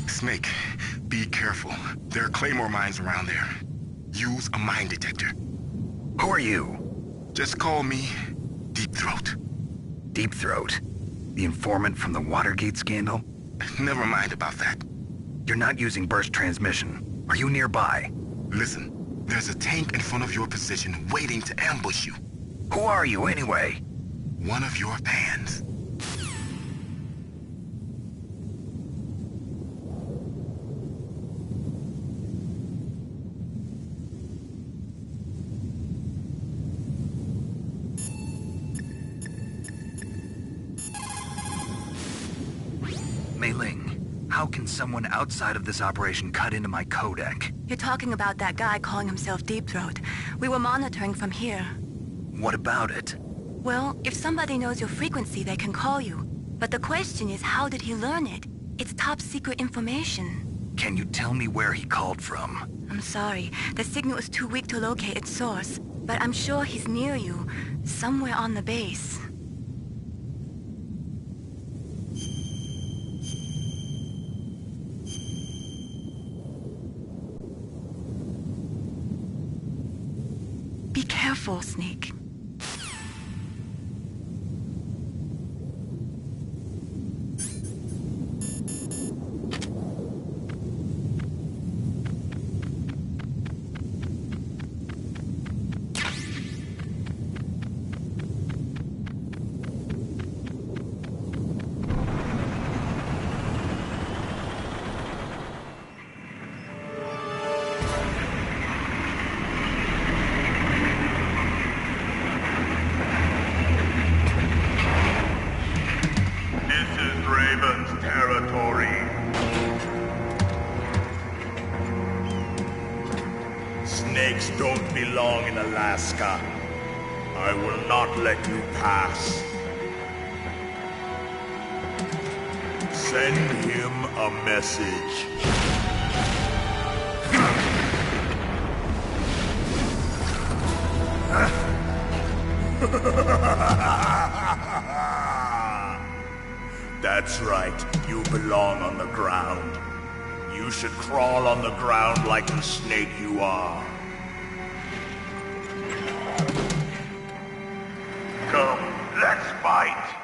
Snake, be careful. There are claymore mines around there. Use a mine detector. Who are you? Just call me Deep Throat. Deep Throat? The informant from the Watergate scandal? Never mind about that. You're not using burst transmission. Are you nearby? Listen, there's a tank in front of your position waiting to ambush you. Who are you anyway? One of your fans. Mei Ling, how can someone outside of this operation cut into my codec? You're talking about that guy calling himself Deep Throat. We were monitoring from here. What about it? Well, if somebody knows your frequency, they can call you. But the question is, how did he learn it? It's top secret information. Can you tell me where he called from? I'm sorry. The signal is too weak to locate its source. But I'm sure he's near you, somewhere on the base. Be careful, Snake. Snakes don't belong in Alaska. I will not let you pass. Send him a message. That's right, you belong on the ground. You should crawl on the ground like the snake you are. Come, let's fight!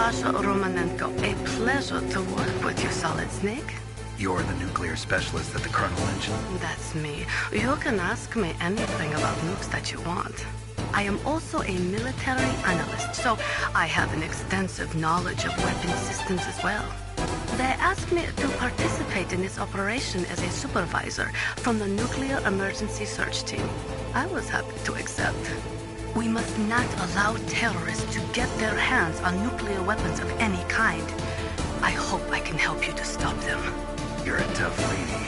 Nastasha Romanenko. A pleasure to work with you, Solid Snake. You're the nuclear specialist that the Colonel mentioned. That's me. You can ask me anything about nukes that you want. I am also a military analyst, so I have an extensive knowledge of weapon systems as well. They asked me to participate in this operation as a supervisor from the Nuclear Emergency Search Team. I was happy to accept. We must not allow terrorists to get their hands on nuclear weapons of any kind. I hope I can help you to stop them. You're a tough lady.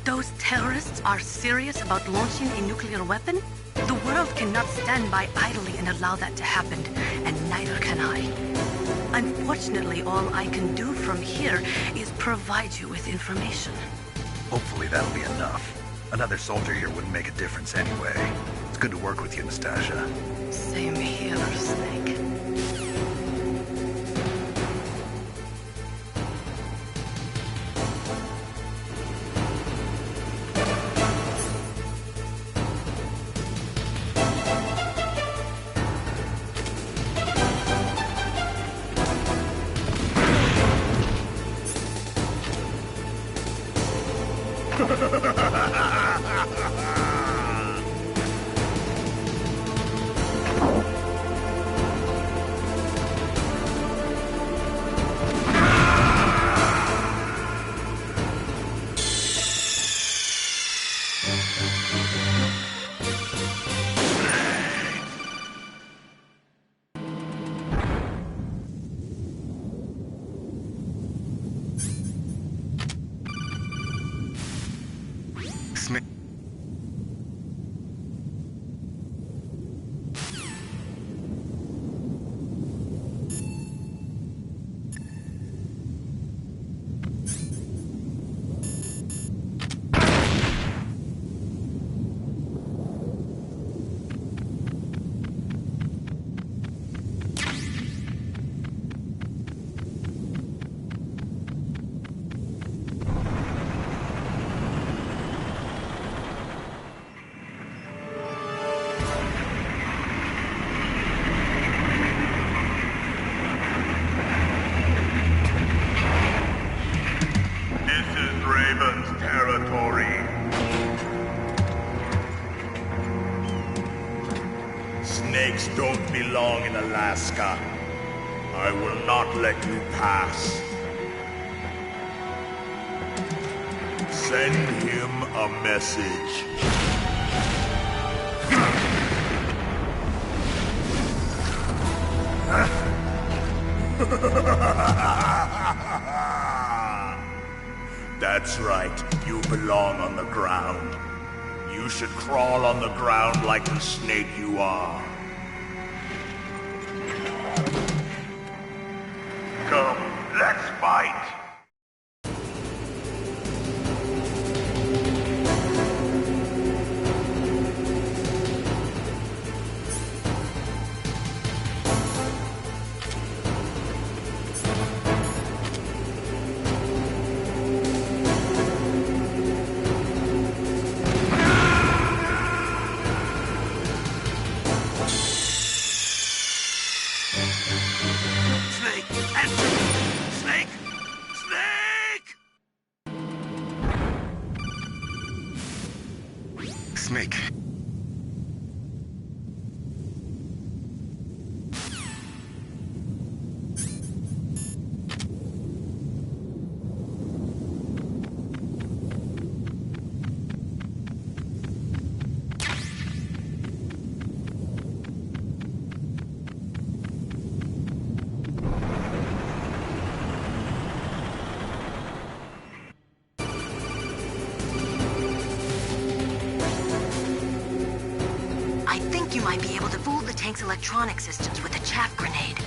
Those terrorists are serious about launching a nuclear weapon? The world cannot stand by idly and allow that to happen, and neither can I. Unfortunately, all I can do from here is provide you with information. Hopefully that'll be enough. Another soldier here wouldn't make a difference anyway. It's good to work with you, Nastasha. Same here, Snake. Snake. Snakes don't belong in Alaska. I will not let you pass. Send him a message. That's right. You belong on the ground. You should crawl on the ground like the snake you are. Come, let's fight! Snake. You might be able to fool the tank's electronic systems with a chaff grenade.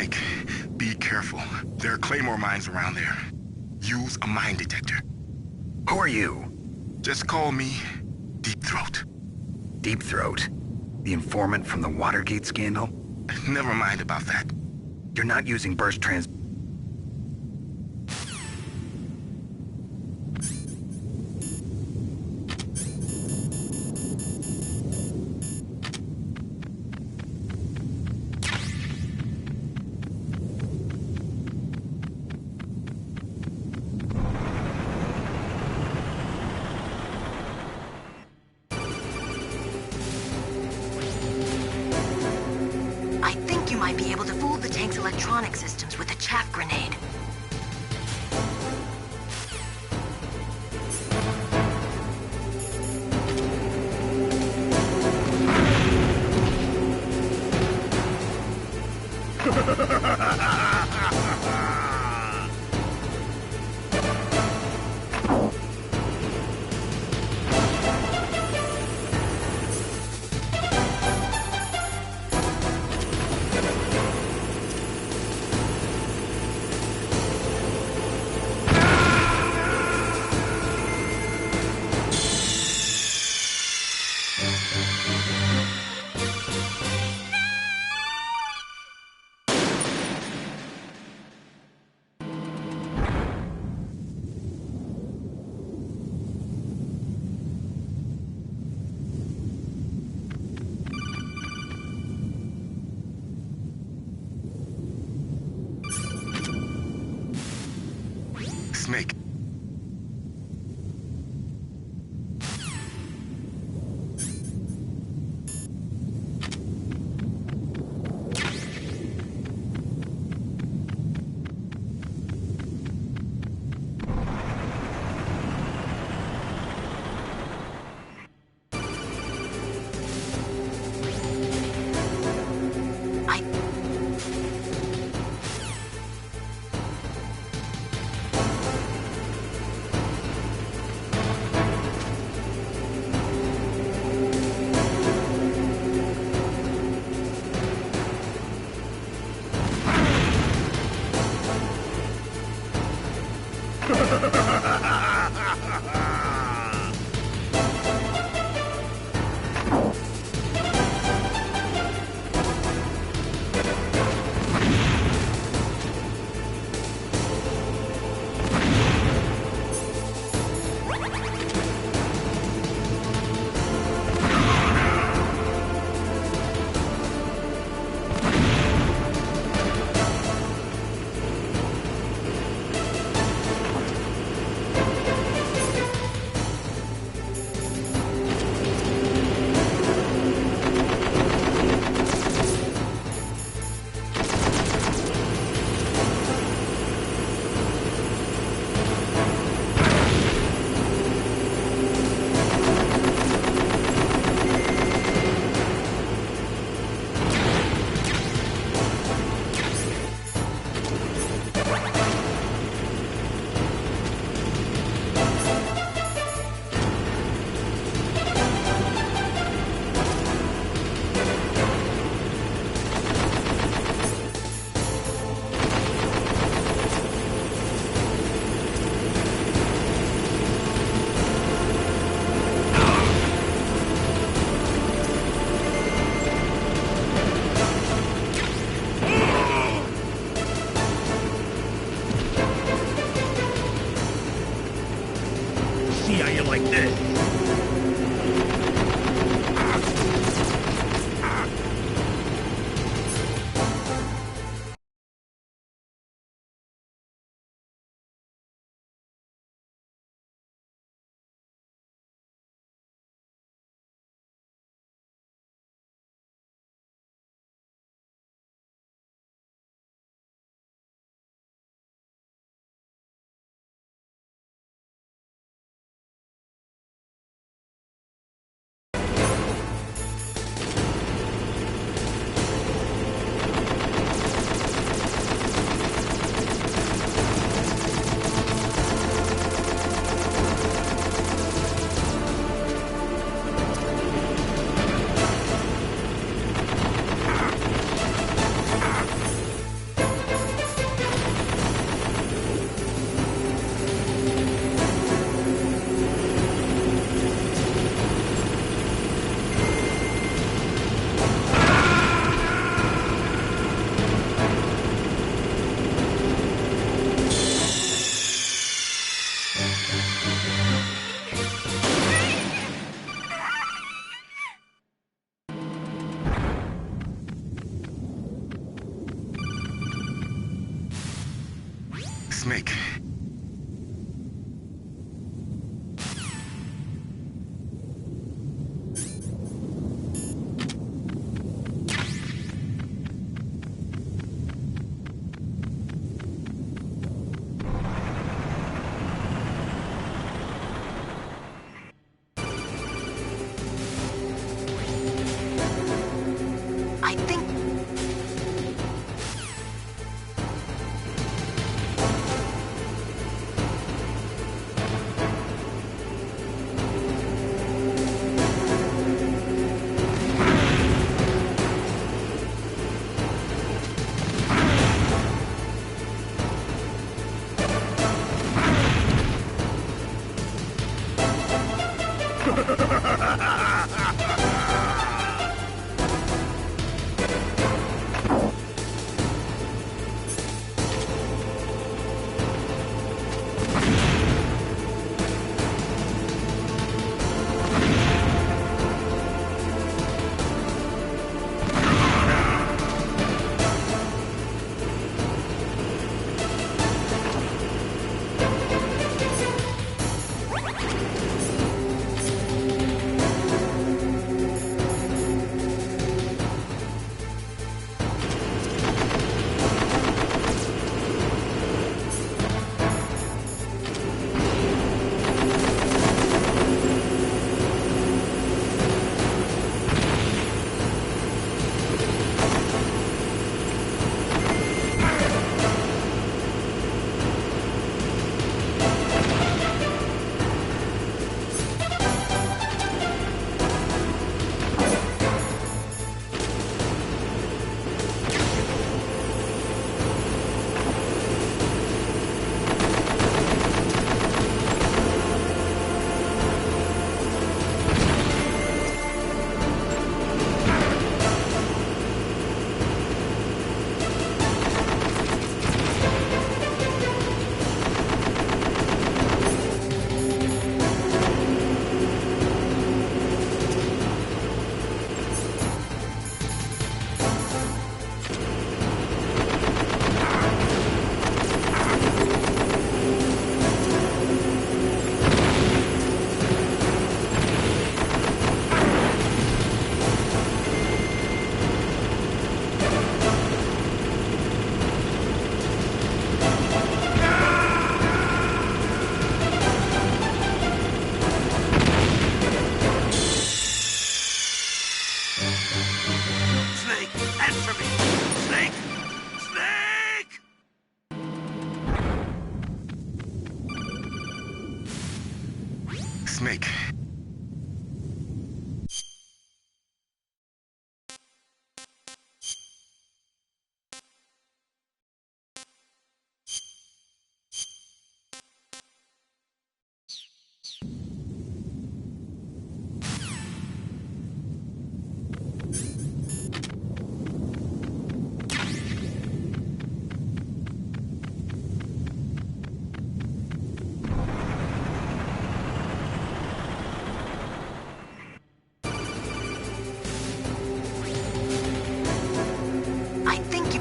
Snake, be careful. There are Claymore mines around there. Use a mine detector. Who are you? Just call me Deep Throat. Deep Throat? The informant from the Watergate scandal? Never mind about that. You're not using burst trans... I think you might be able to fool the tank's electronic systems with a chaff grenade. Snake. I... See how you like this. Snake. I think... Snake, answer me! Snake! Snake! Snake. I think you...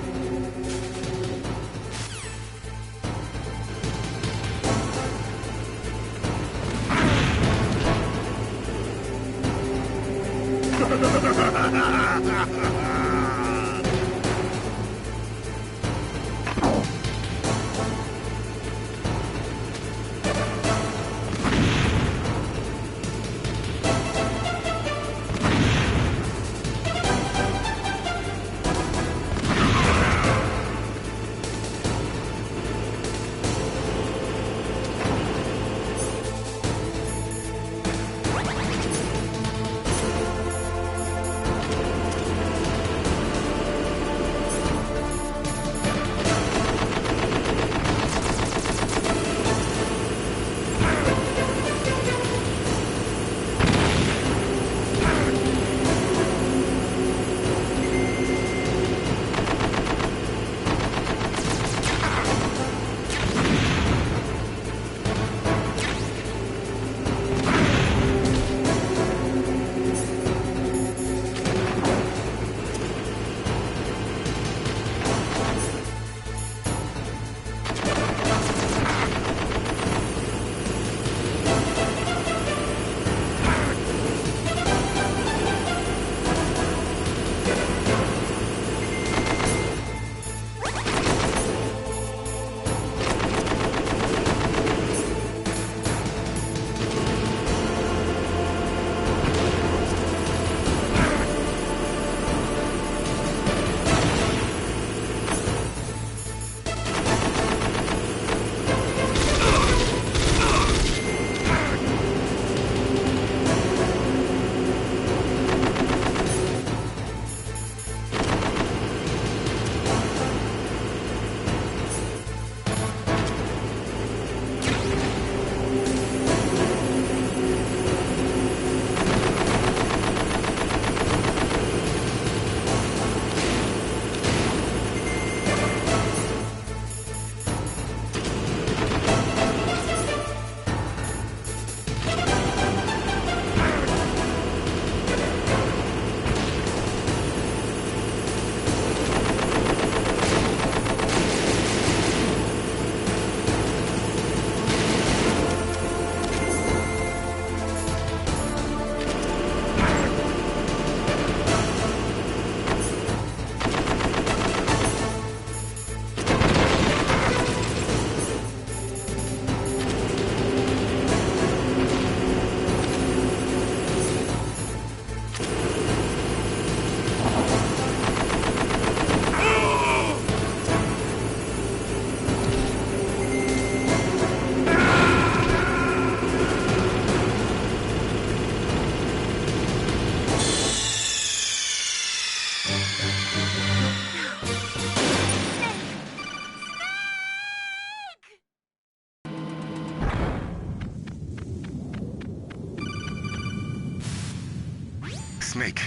Snake,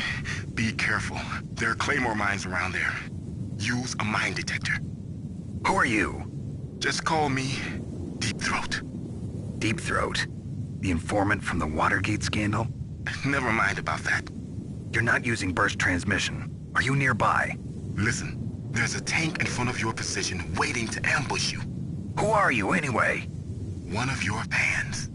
be careful. There are claymore mines around there. Use a mine detector. Who are you? Just call me Deep Throat. Deep Throat? The informant from the Watergate scandal? Never mind about that. You're not using burst transmission. Are you nearby? Listen, there's a tank in front of your position waiting to ambush you. Who are you, anyway? One of your fans.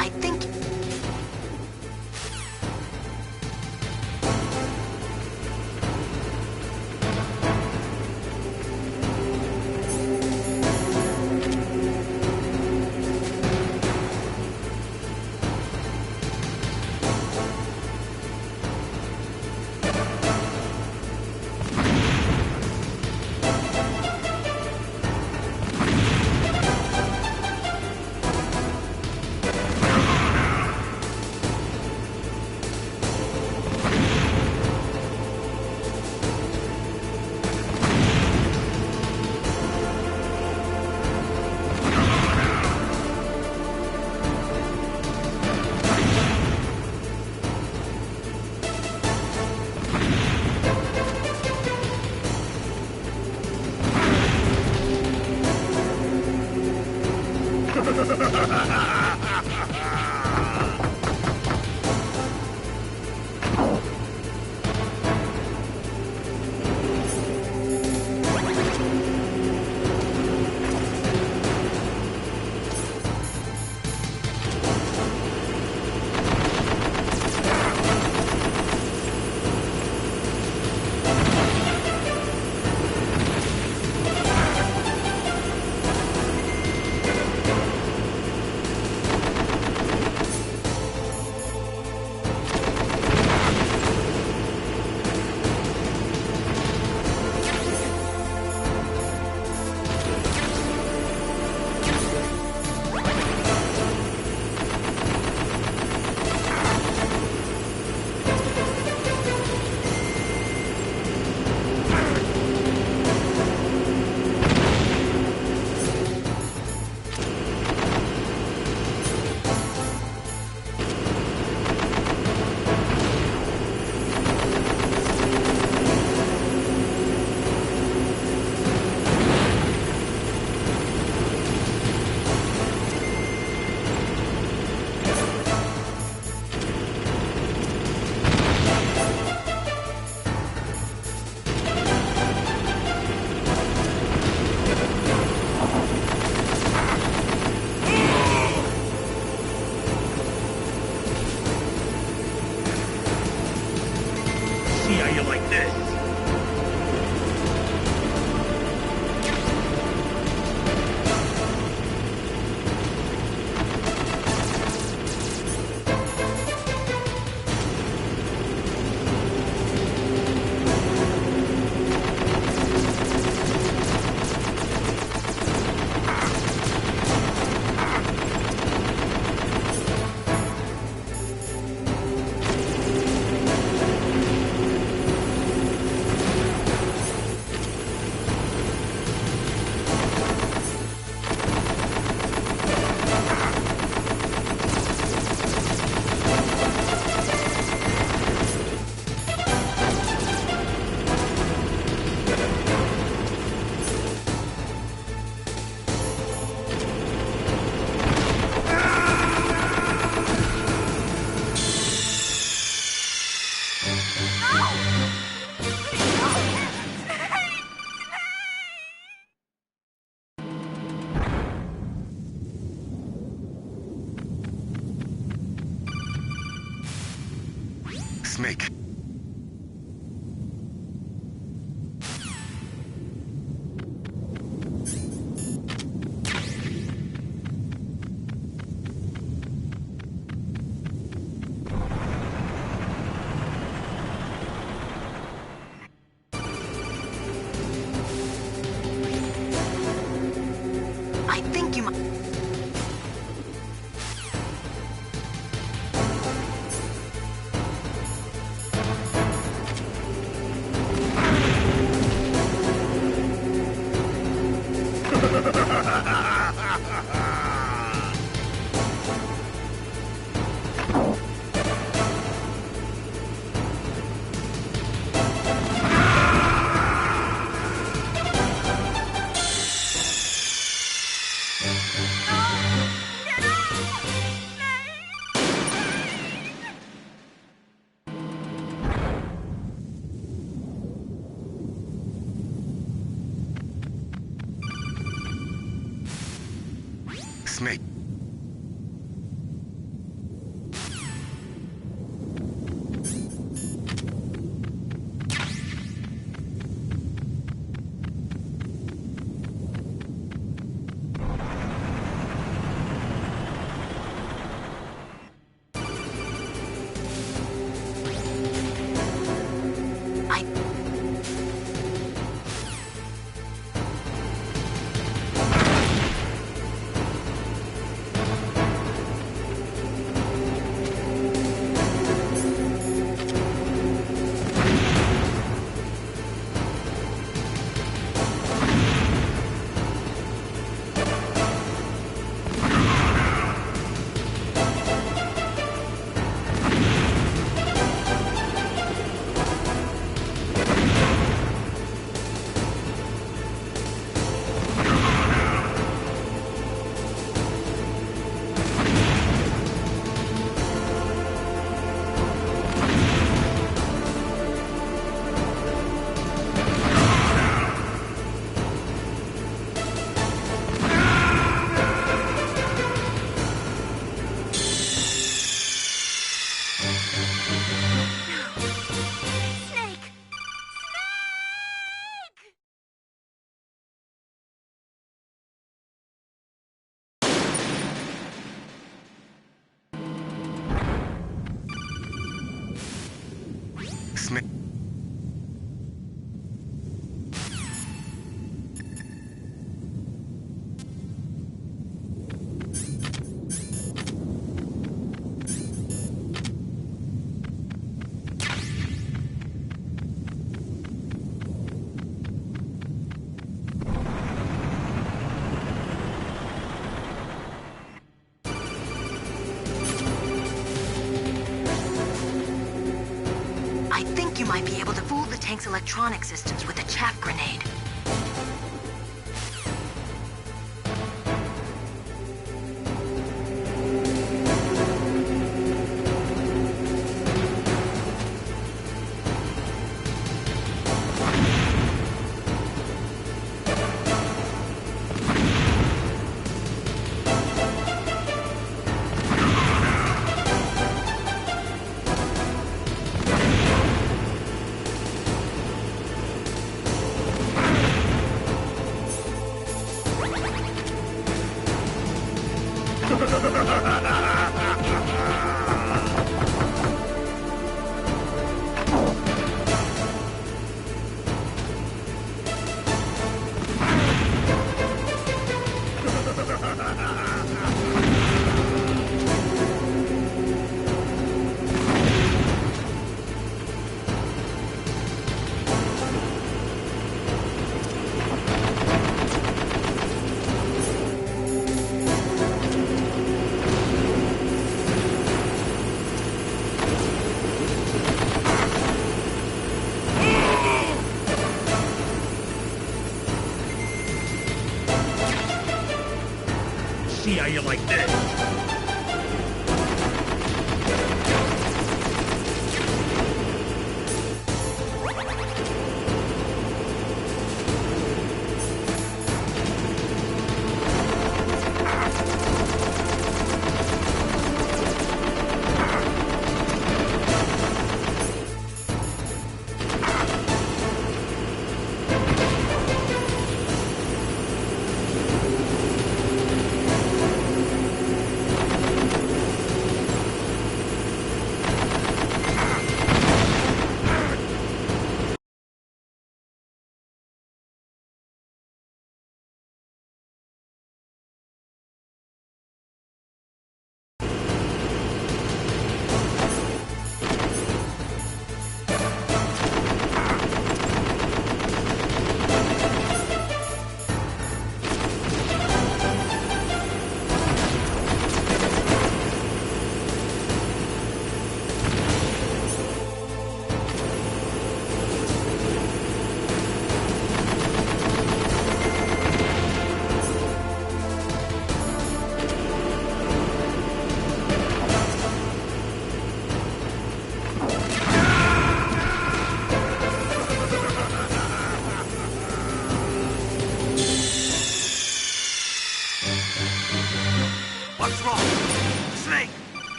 I think... Snake. think you might... Snake. Snake. I think you might be able to fool the tank's electronic systems with a chaff grenade. See how you like this.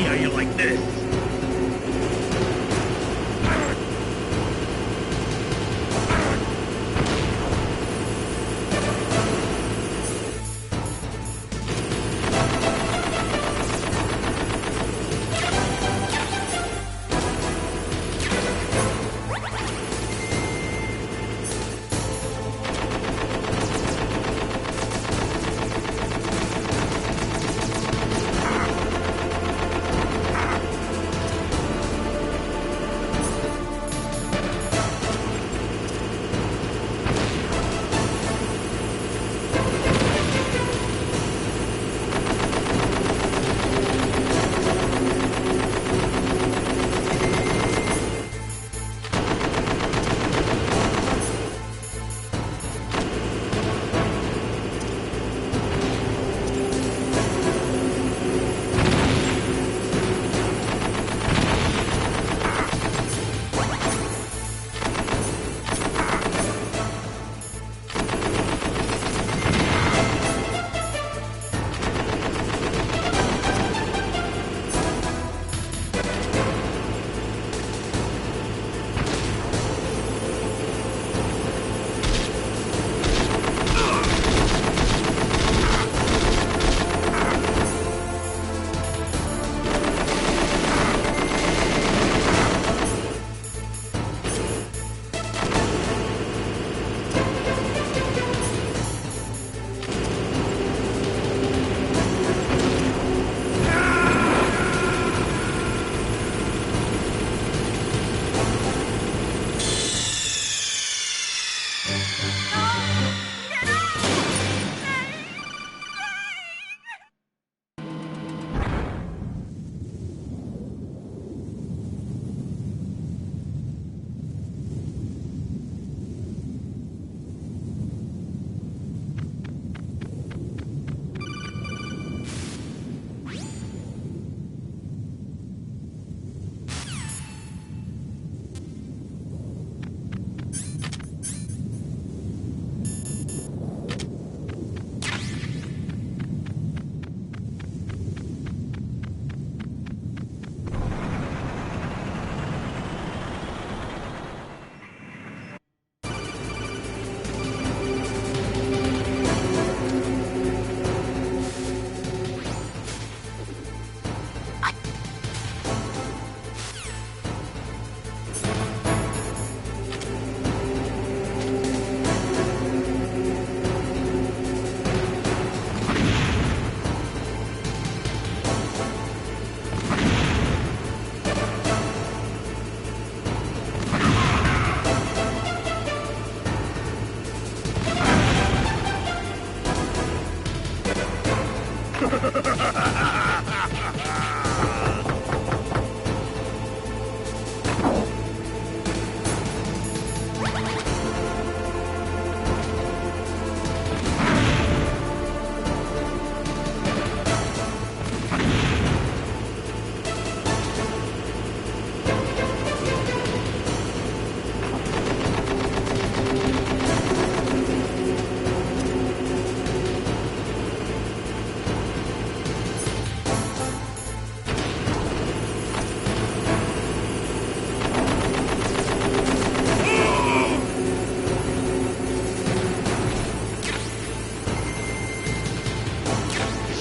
how you like this.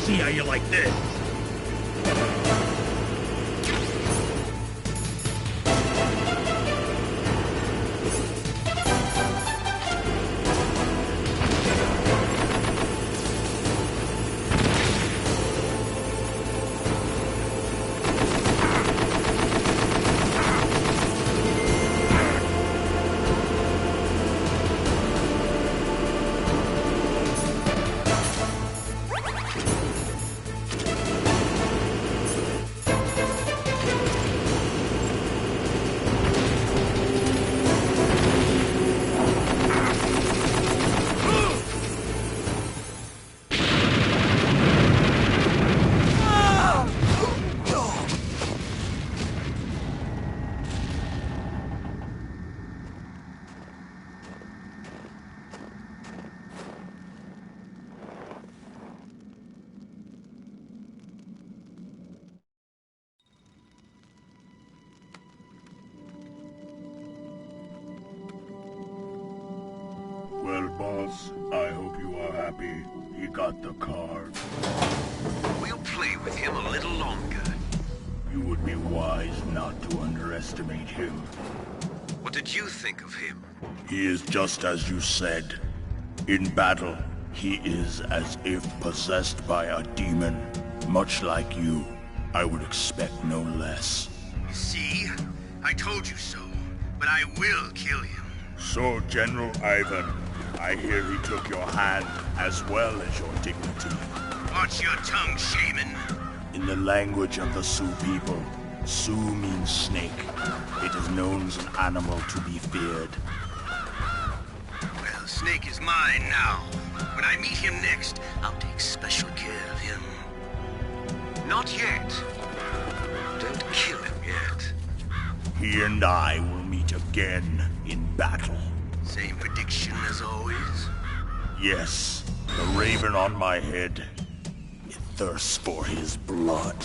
See how you like this. Yes, I hope you are happy. He got the card. We'll play with him a little longer. You would be wise not to underestimate him. What did you think of him? He is just as you said. In battle, he is as if possessed by a demon. Much like you, I would expect no less. See? I told you so. But I will kill him. So, General Ivan, I hear he took your hand as well as your dignity. Watch your tongue, shaman. In the language of the Sioux people, Sioux means snake. It is known as an animal to be feared. Well, Snake is mine now. When I meet him next, I'll take special care of him. Not yet. Don't kill him yet. He and I will meet again in battle. Same prediction as always? Yes, the raven on my head. It thirsts for his blood.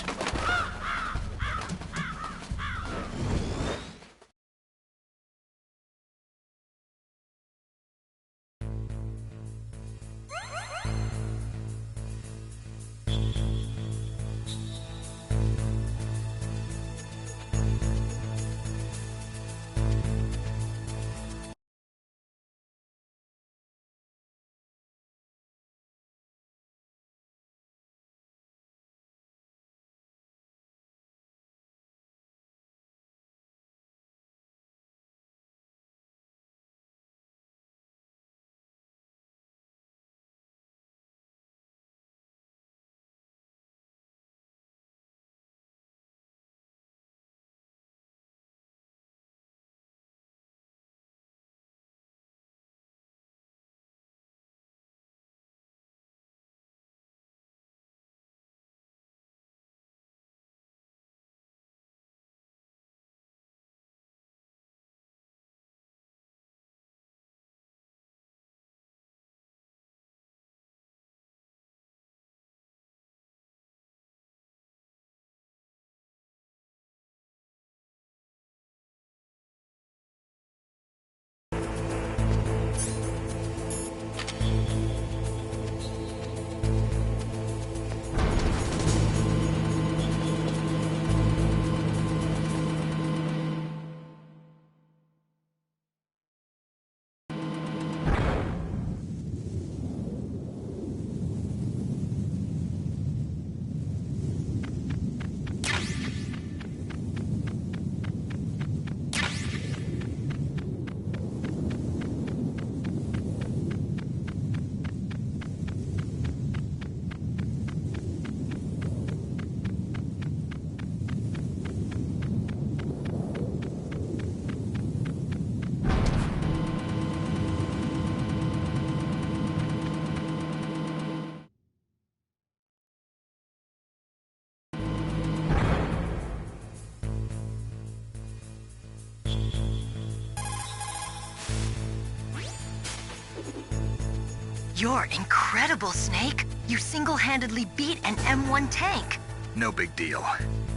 You're incredible, Snake. You single-handedly beat an M1 tank. No big deal.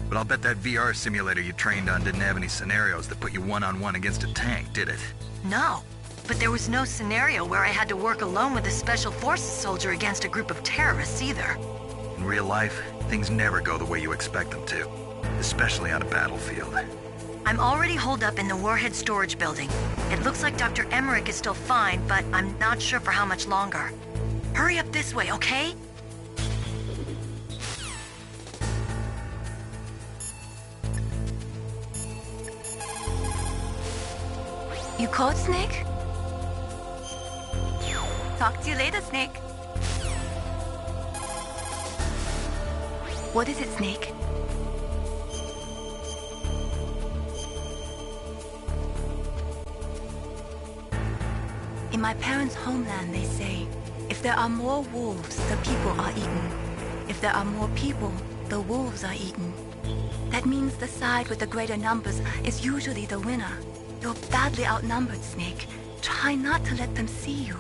But I'll bet that VR simulator you trained on didn't have any scenarios that put you one-on-one against a tank, did it? No, but there was no scenario where I had to work alone with a Special Forces soldier against a group of terrorists either. In real life, things never go the way you expect them to. Especially on a battlefield. I'm already holed up in the Warhead storage building. It looks like Dr. Emmerich is still fine, but I'm not sure for how much longer. Hurry up this way, okay? You called, Snake? Talk to you later, Snake. What is it, Snake? In my parents' homeland, they say, if there are more wolves, the people are eaten. If there are more people, the wolves are eaten. That means the side with the greater numbers is usually the winner. You're badly outnumbered, Snake. Try not to let them see you.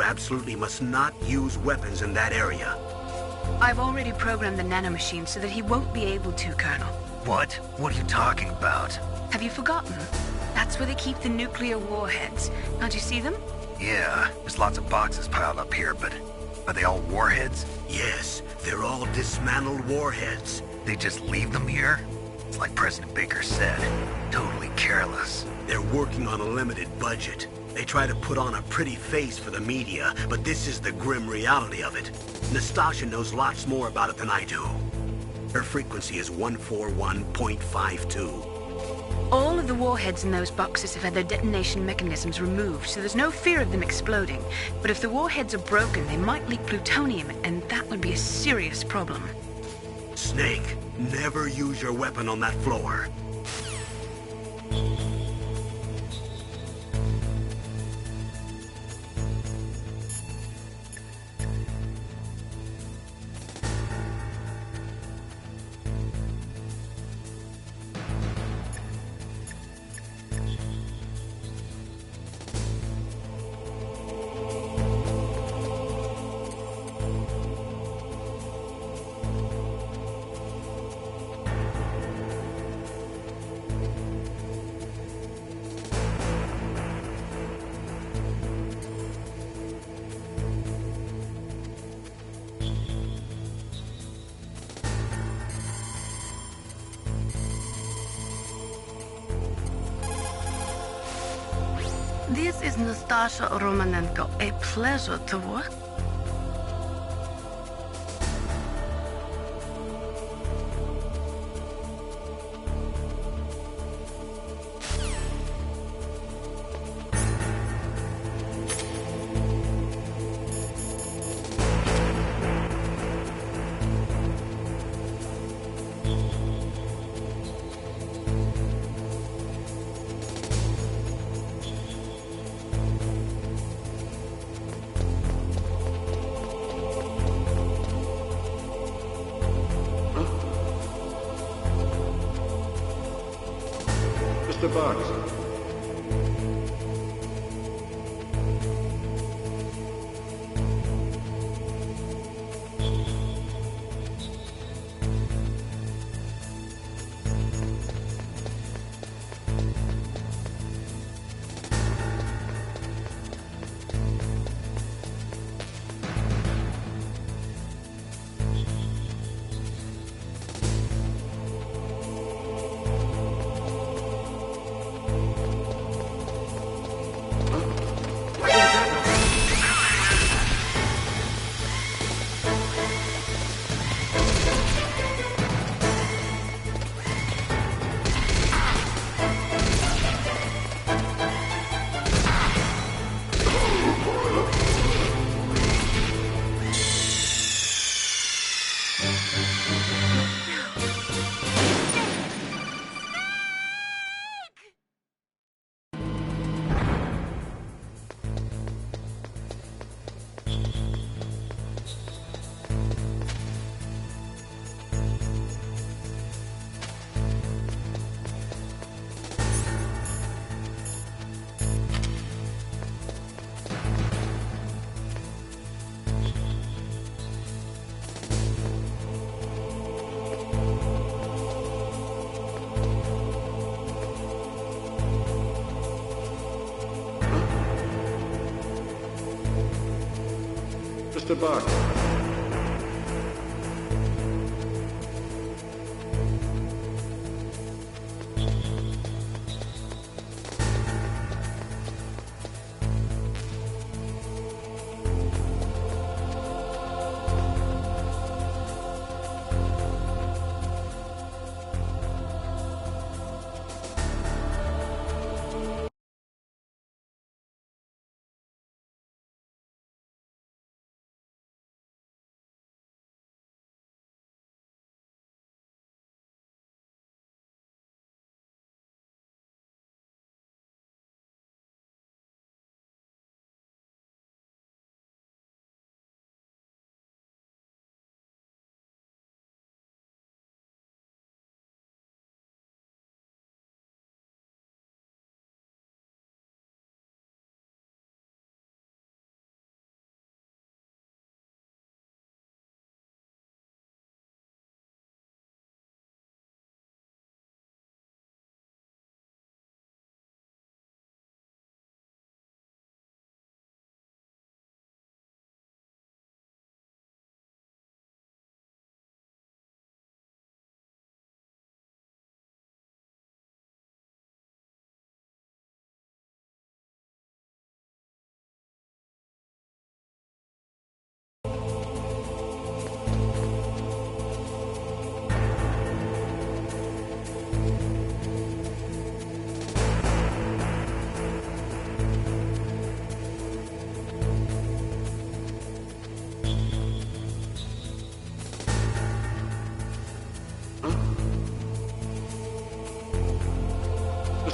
You absolutely must not use weapons in that area. I've already programmed the nanomachine so that he won't be able to, Colonel. What? What are you talking about? Have you forgotten? That's where they keep the nuclear warheads. Can't you see them? Yeah, there's lots of boxes piled up here, but are they all warheads? Yes, they're all dismantled warheads. They just leave them here? It's like President Baker said, totally careless. They're working on a limited budget. They try to put on a pretty face for the media, but this is the grim reality of it. Nastasha knows lots more about it than I do. Her frequency is 141.52. All of the warheads in those boxes have had their detonation mechanisms removed, so there's no fear of them exploding. But if the warheads are broken, they might leak plutonium, and that would be a serious problem. Snake, never use your weapon on that floor. This is Nastasha Romanenko. A pleasure to work. Mr. Box. Mr. Box.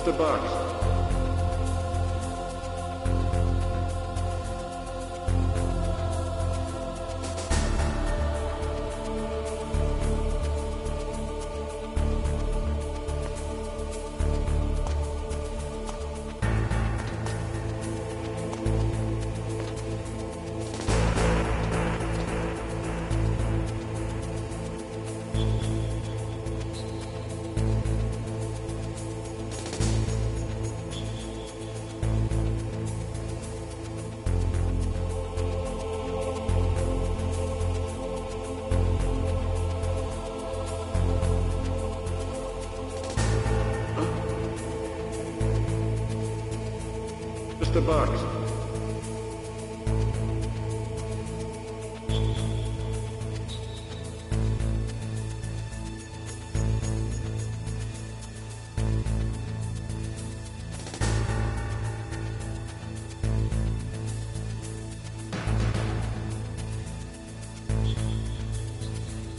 Mr. Box. Mr. Box.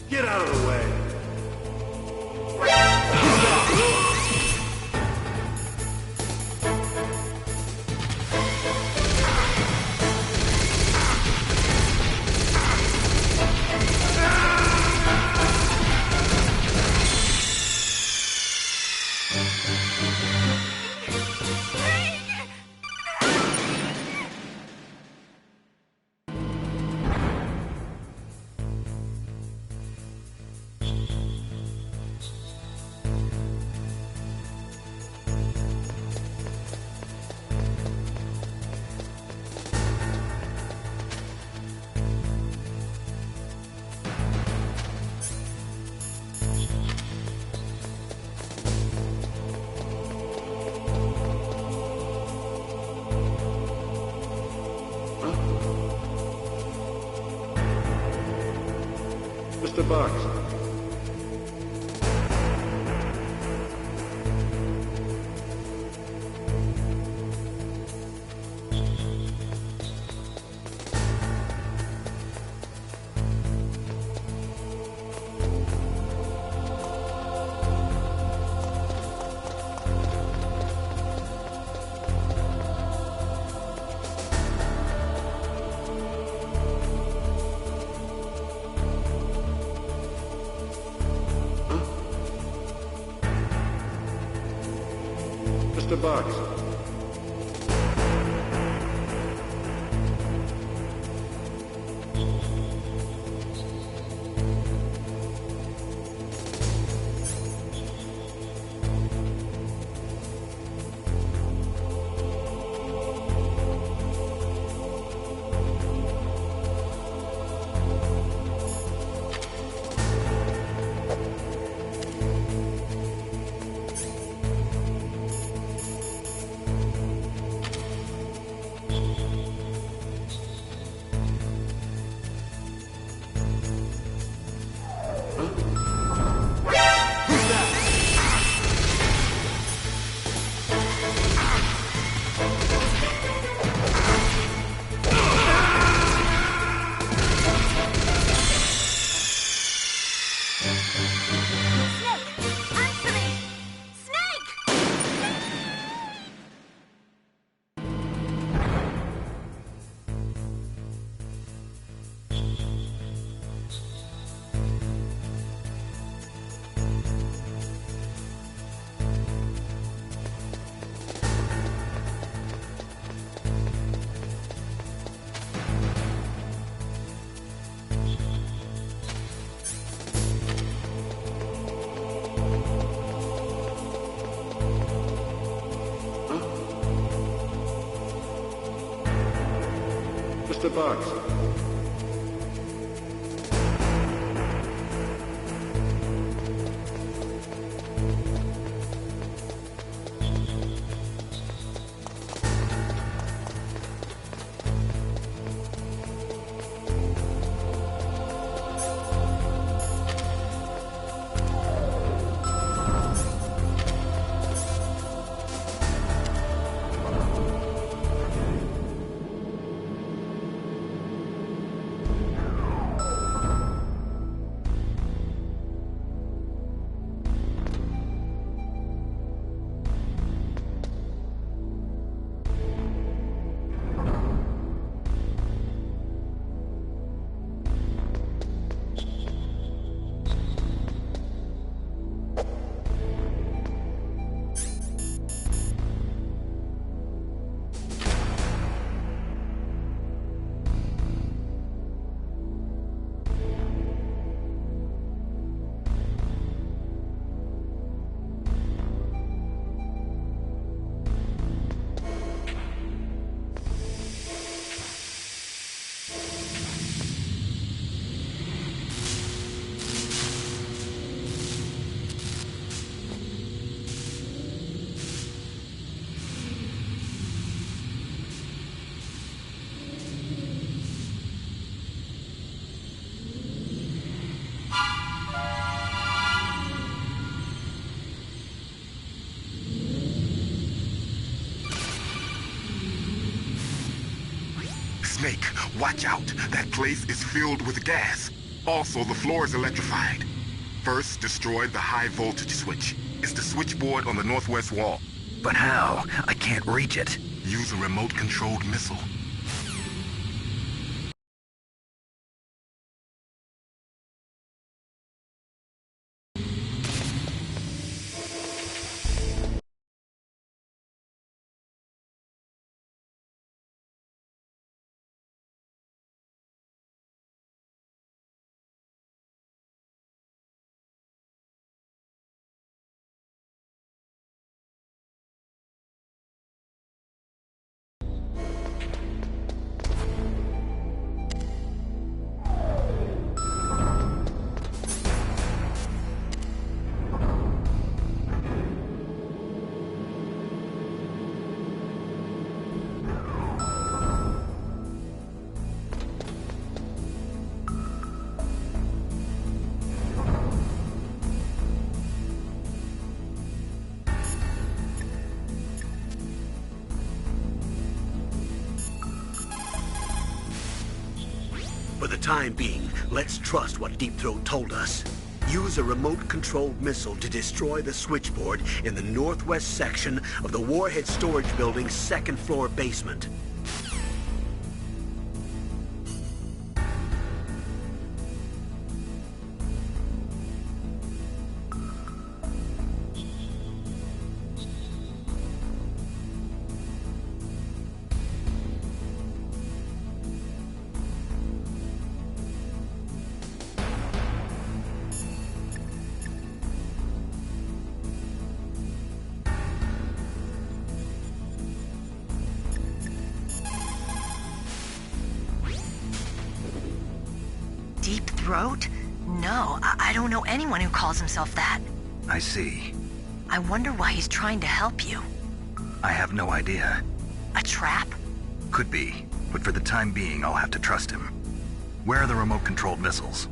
Get out of the way. Mr. Box. Mr. Box. Mr. Box. Snake, watch out. That place is filled with gas. Also, the floor is electrified. First, destroy the high voltage switch. It's the switchboard on the northwest wall. But how? I can't reach it. Use a remote-controlled missile. For the time being, let's trust what Deep Throat told us. Use a remote-controlled missile to destroy the switchboard in the northwest section of the Warhead Storage Building's second-floor basement. Deep Throat? No, I don't know anyone who calls himself that. I see. I wonder why he's trying to help you. I have no idea. A trap? Could be, but for the time being, I'll have to trust him. Where are the remote-controlled missiles?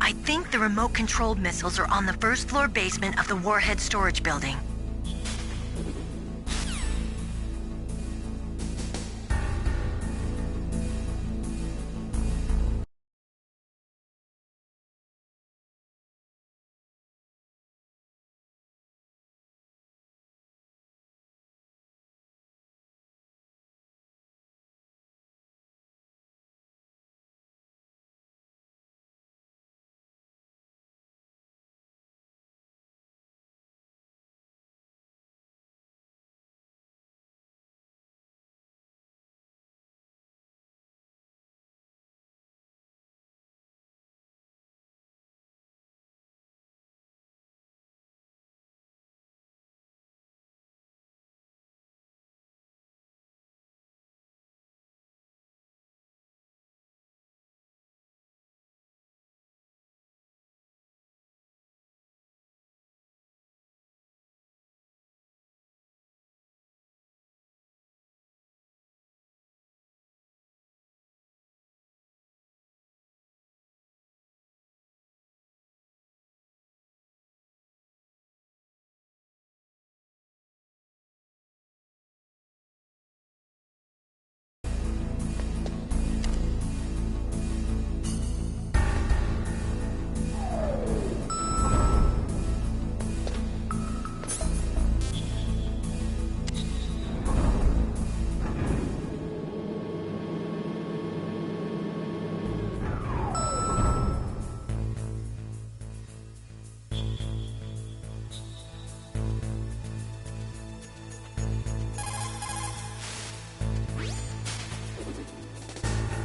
I think the remote-controlled missiles are on the first-floor basement of the Warhead Storage Building.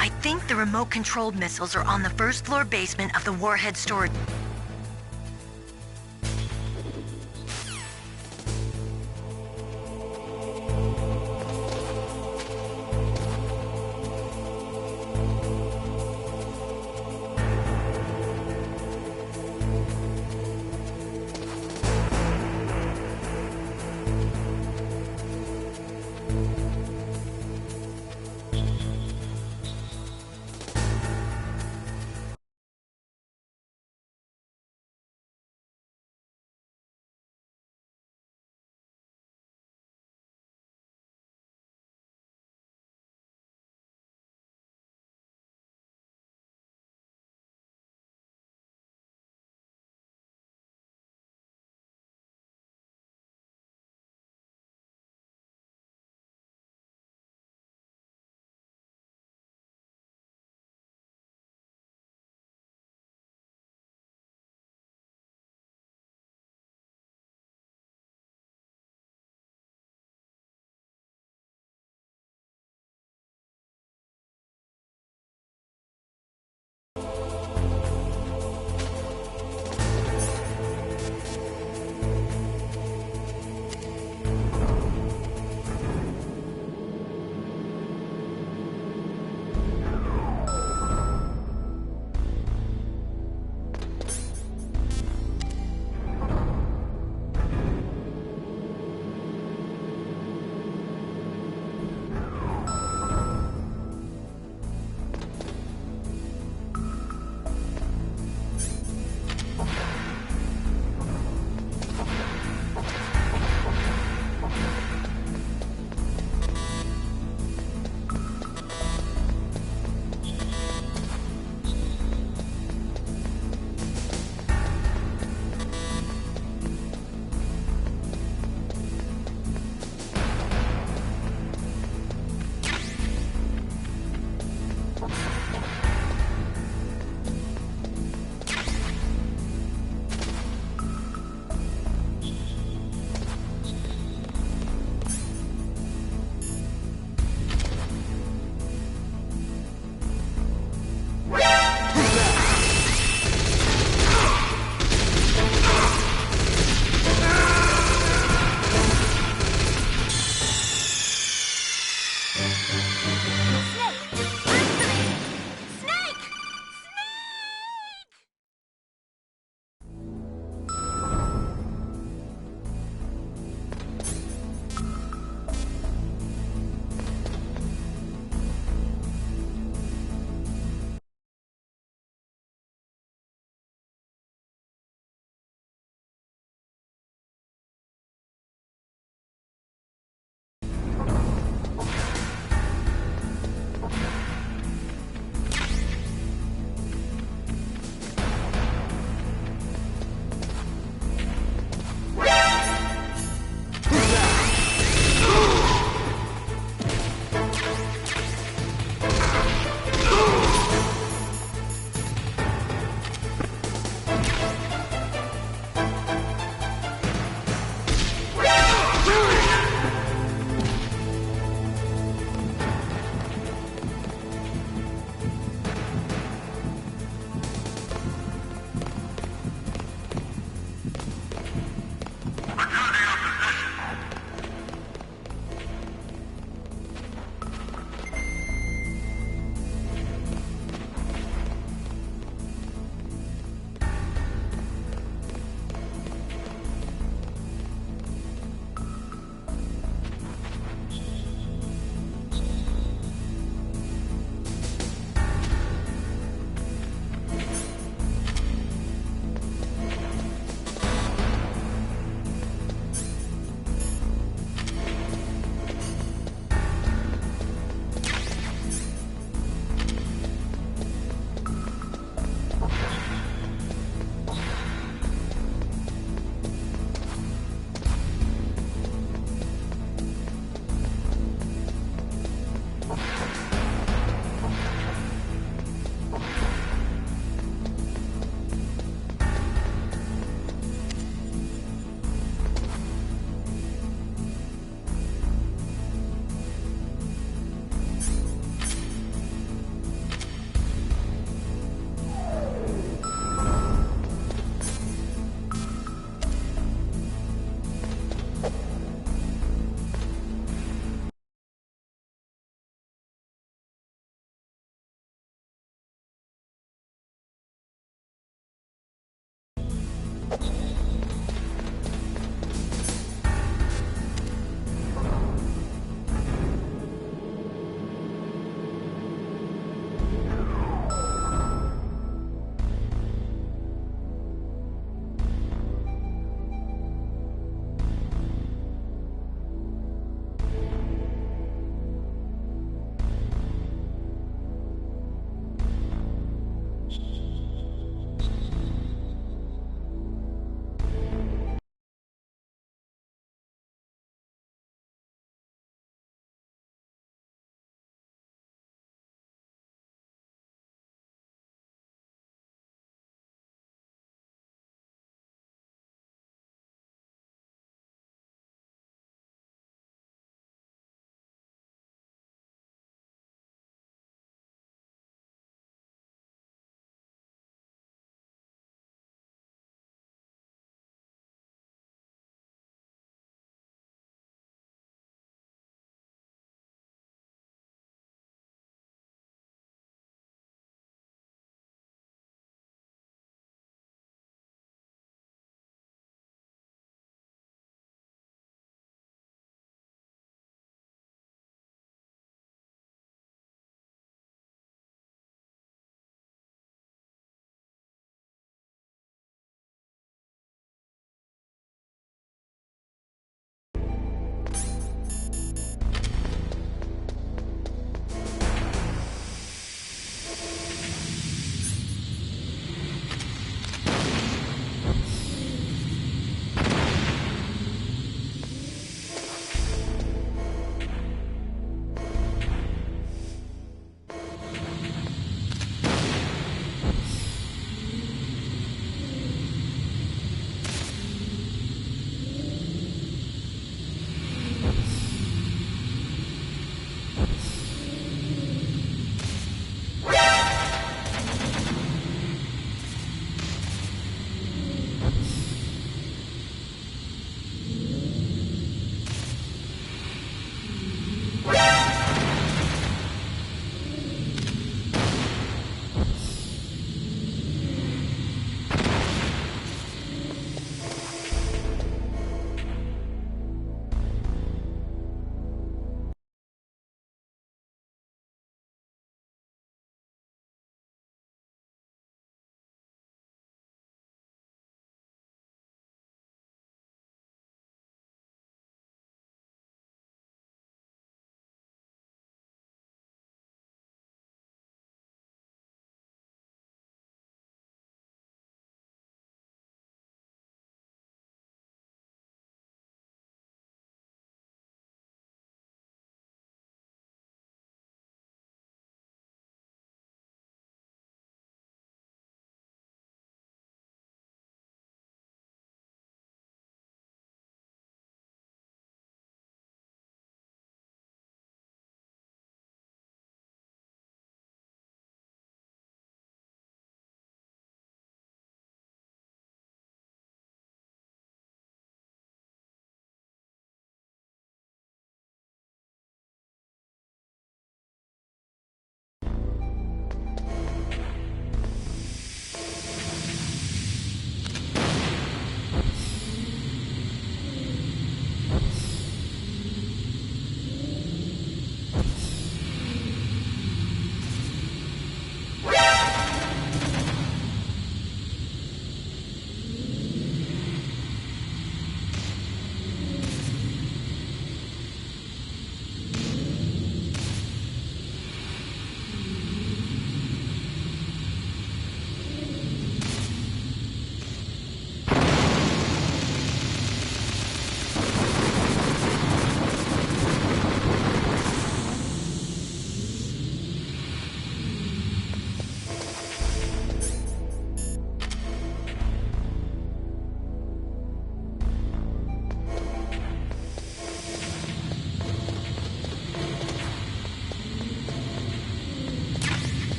I think the remote-controlled missiles are on the first-floor basement of the Warhead Storage...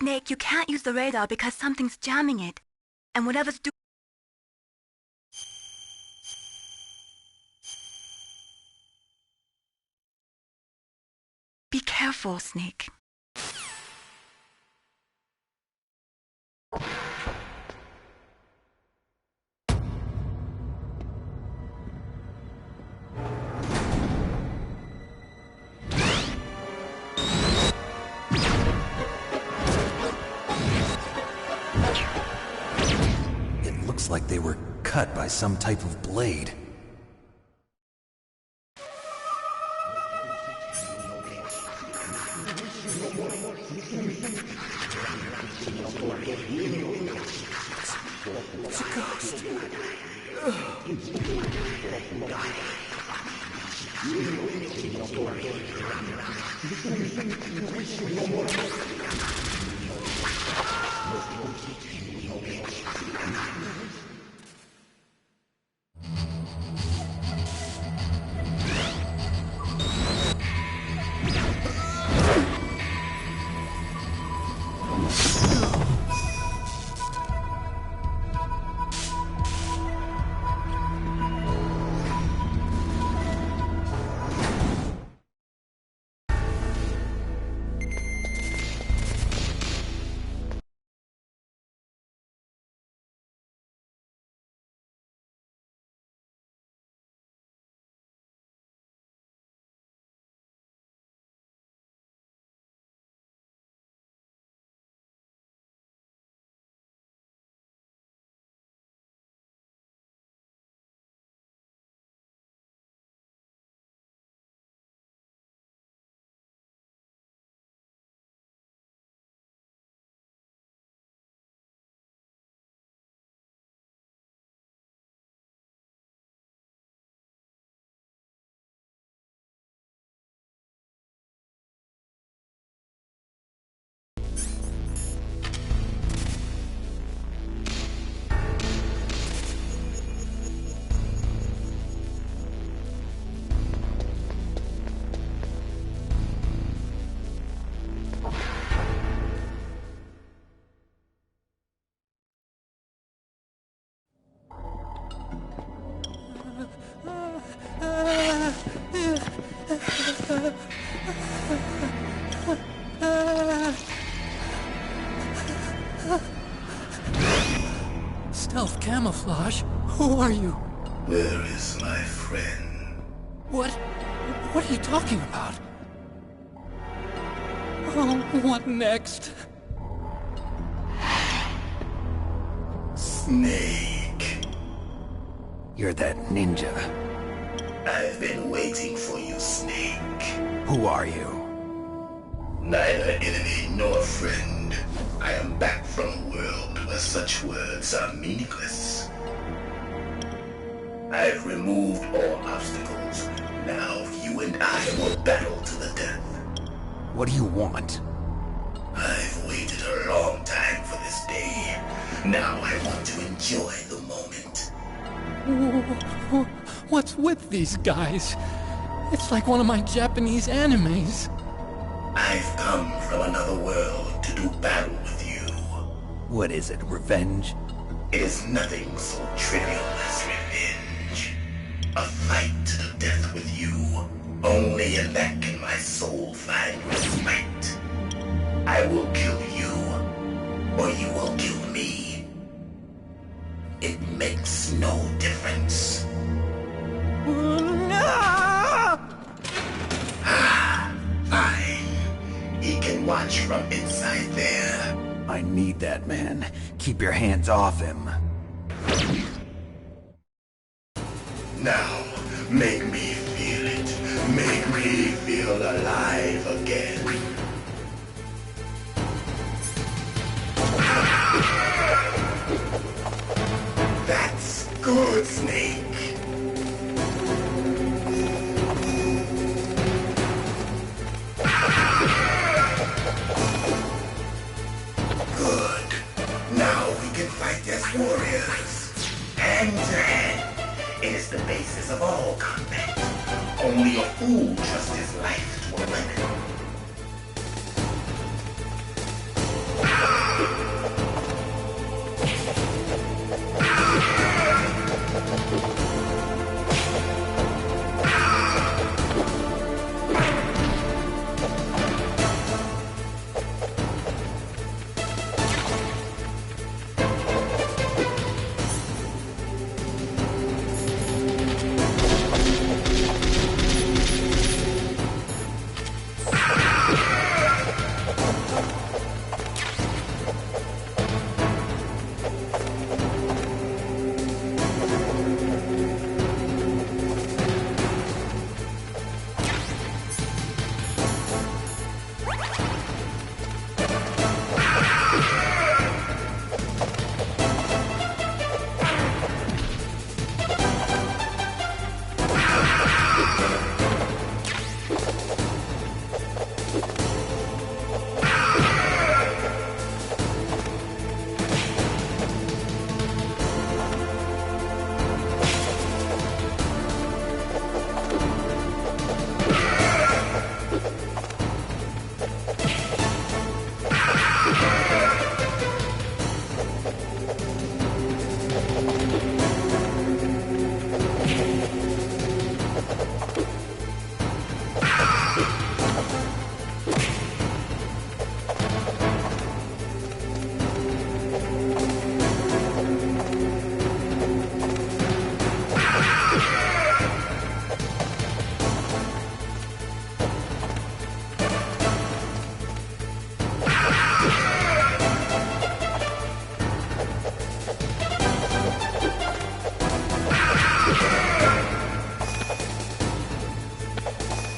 Snake, you can't use the radar because something's jamming it. And whatever's doing... Be careful, Snake. Looks like they were cut by some type of blade. It's a ghost. Stealth camouflage? Who are you? Where is my friend? What are you talking about? Oh, what next? Snake. You're that ninja. I've been waiting for you, Snake. Who are you? Neither enemy nor friend. I am back from a world where such words are meaningless. I've removed all obstacles. Now you and I will battle to the death. What do you want? I've waited a long time for this day. Now I want to enjoy the moment. What's with these guys? It's like one of my Japanese animes. I've come from another world to do battle with you. What is it, revenge? It is nothing so trivial as revenge. A fight to the death with you. Only in that can my soul find respite. I will kill you, or you will kill me. It makes no difference. Fine. He can watch from inside there. I need that man. Keep your hands off him. Now, make me feel it. Make me feel alive again. good, Snake. Good. Now we can fight as warriors. Hand to hand. It is the basis of all combat. Only a fool trusts his life to a weapon.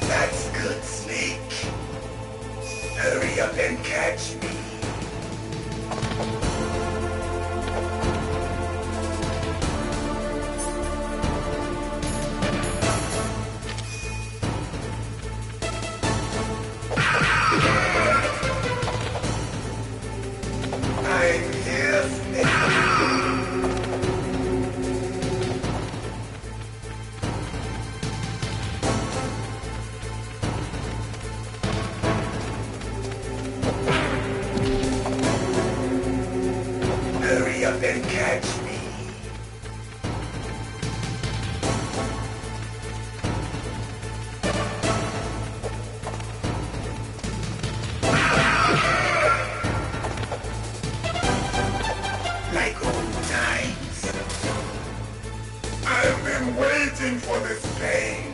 That's good, Snake. Hurry up and catch me. I'm here, Snake. Hurry up and catch me. Like old times. I've been waiting for this pain.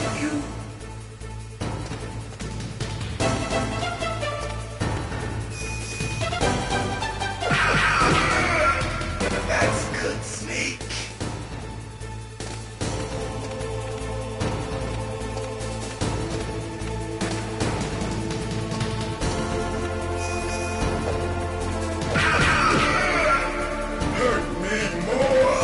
with you. That's good, Snake. Hurt me more.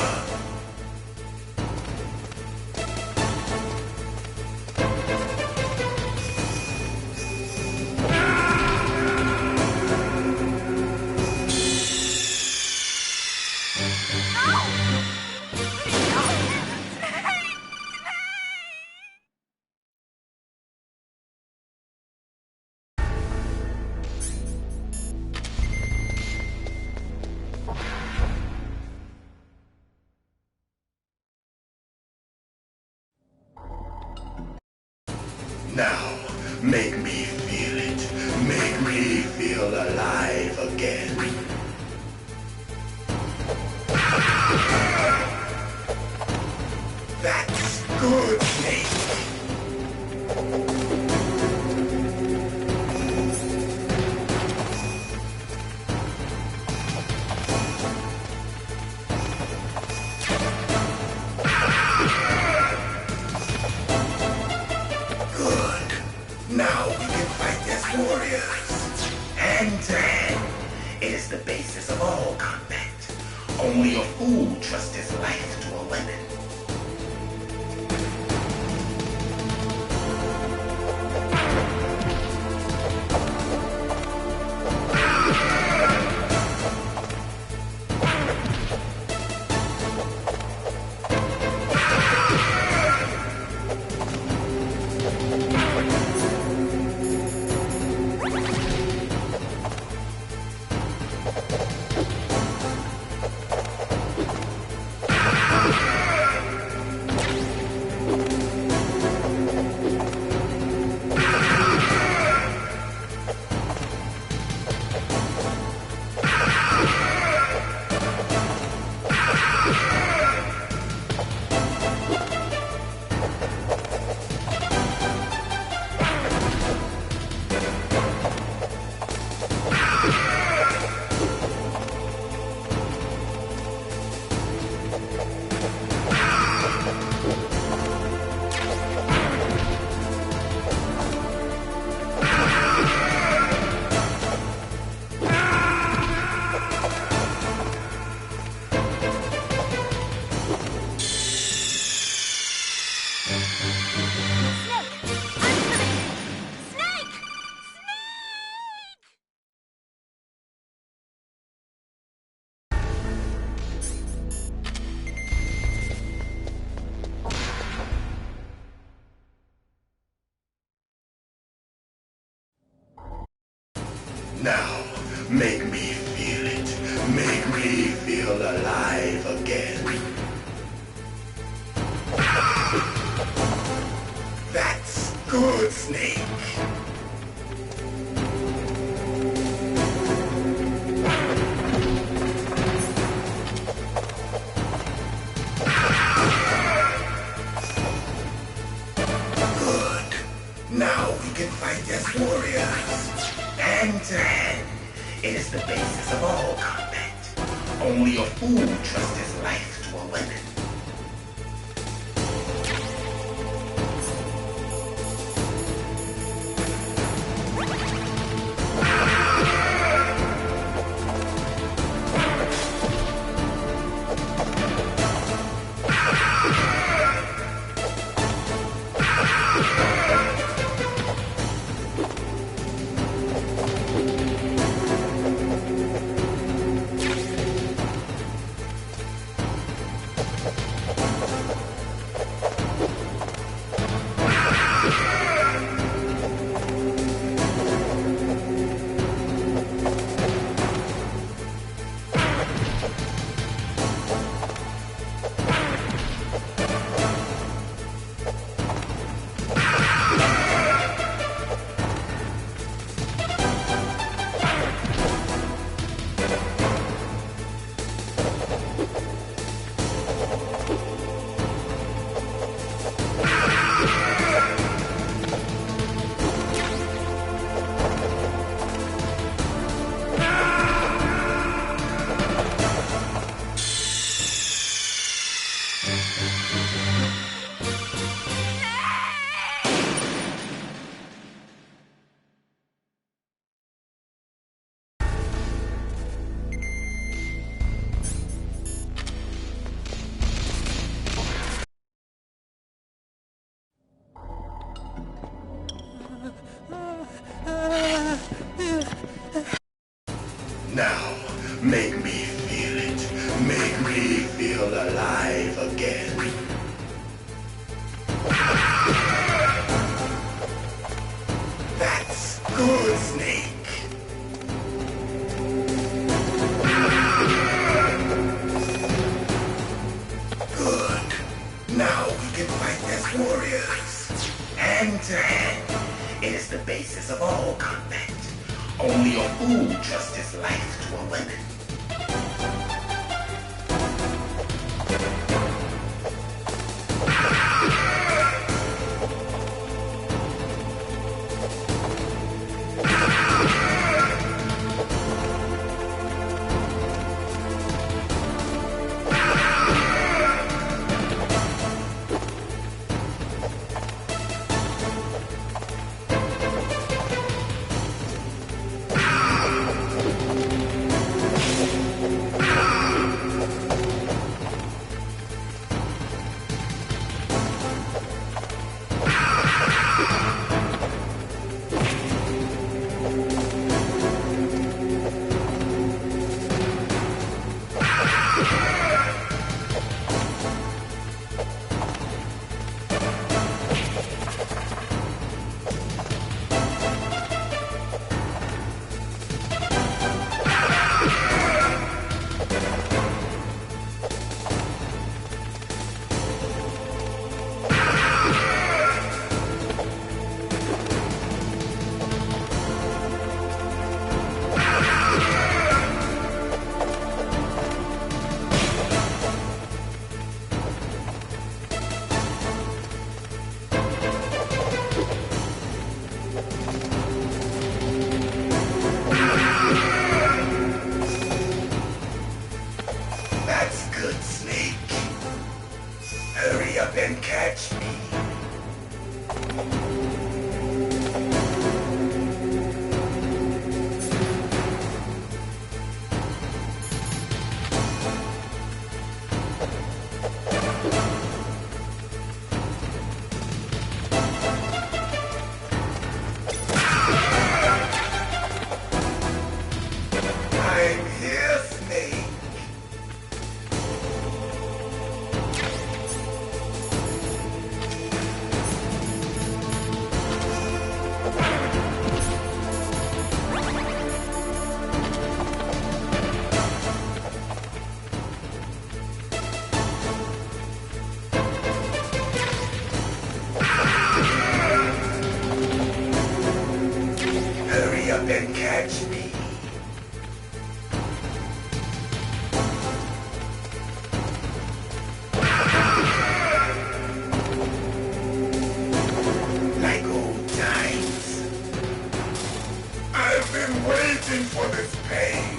Now, make me feel it. Make me feel alive again. That's good, Snake. Good. Now we can fight as warriors. Hand to hand. It is the basis of all combat. Only a fool trusts his life to a weapon. Now, make me feel it. Make me feel alive again. That's good, Snake. Good. Now we can fight as warriors. Hand to hand. It is the basis of all combat. Only a fool trusts his life to a weapon. Now, make me feel it. Make me feel alive again. That's good, Snake. Good. Now we can fight as warriors. Hand to hand. It is the basis of all combat. Only a fool trusts his life to a weapon. And catch me. I'm here, Snake. Hurry up and catch me. Like old times. I've been waiting for this pain.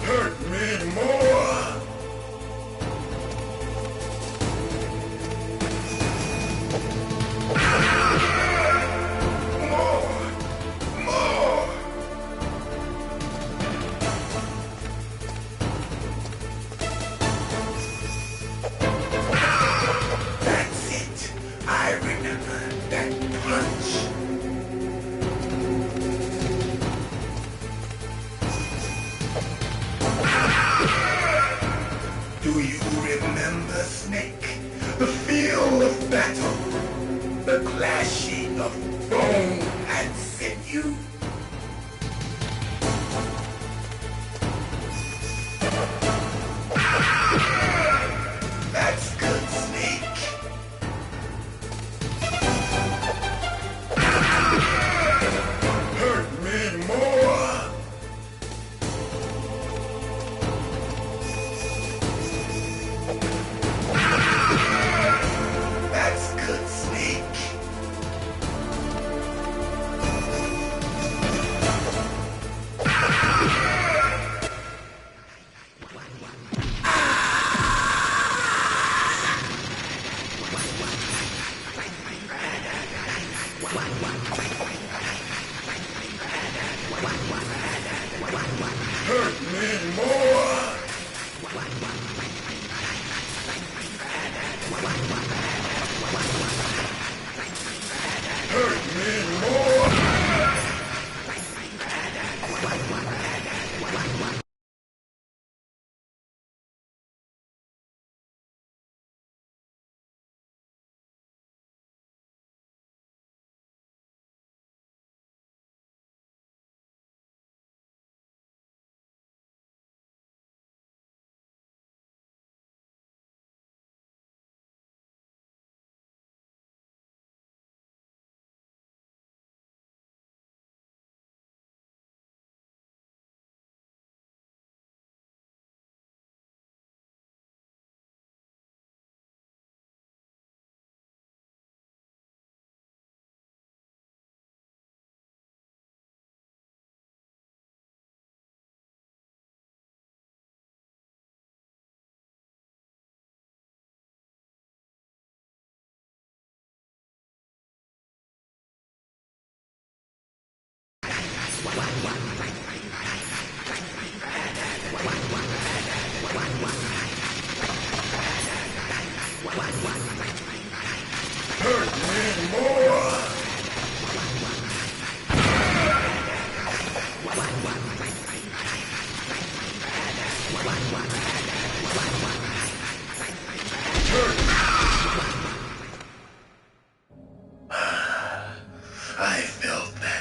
Hurt me more. More. That's it. I remember that punch. Do you remember, Snake? The feel of battle. The clashing of bone and sinew. That's good, Snake. Hurt me more. That's good, Snake.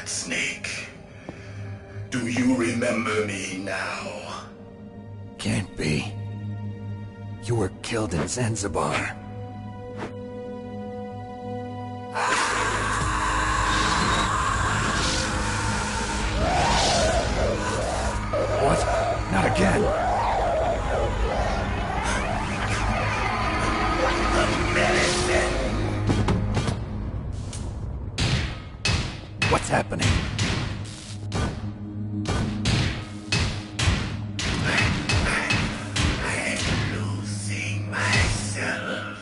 that, Snake? Do you remember me now? Can't be. You were killed in Zanzibar. What? Not again. What's happening? I'm losing myself.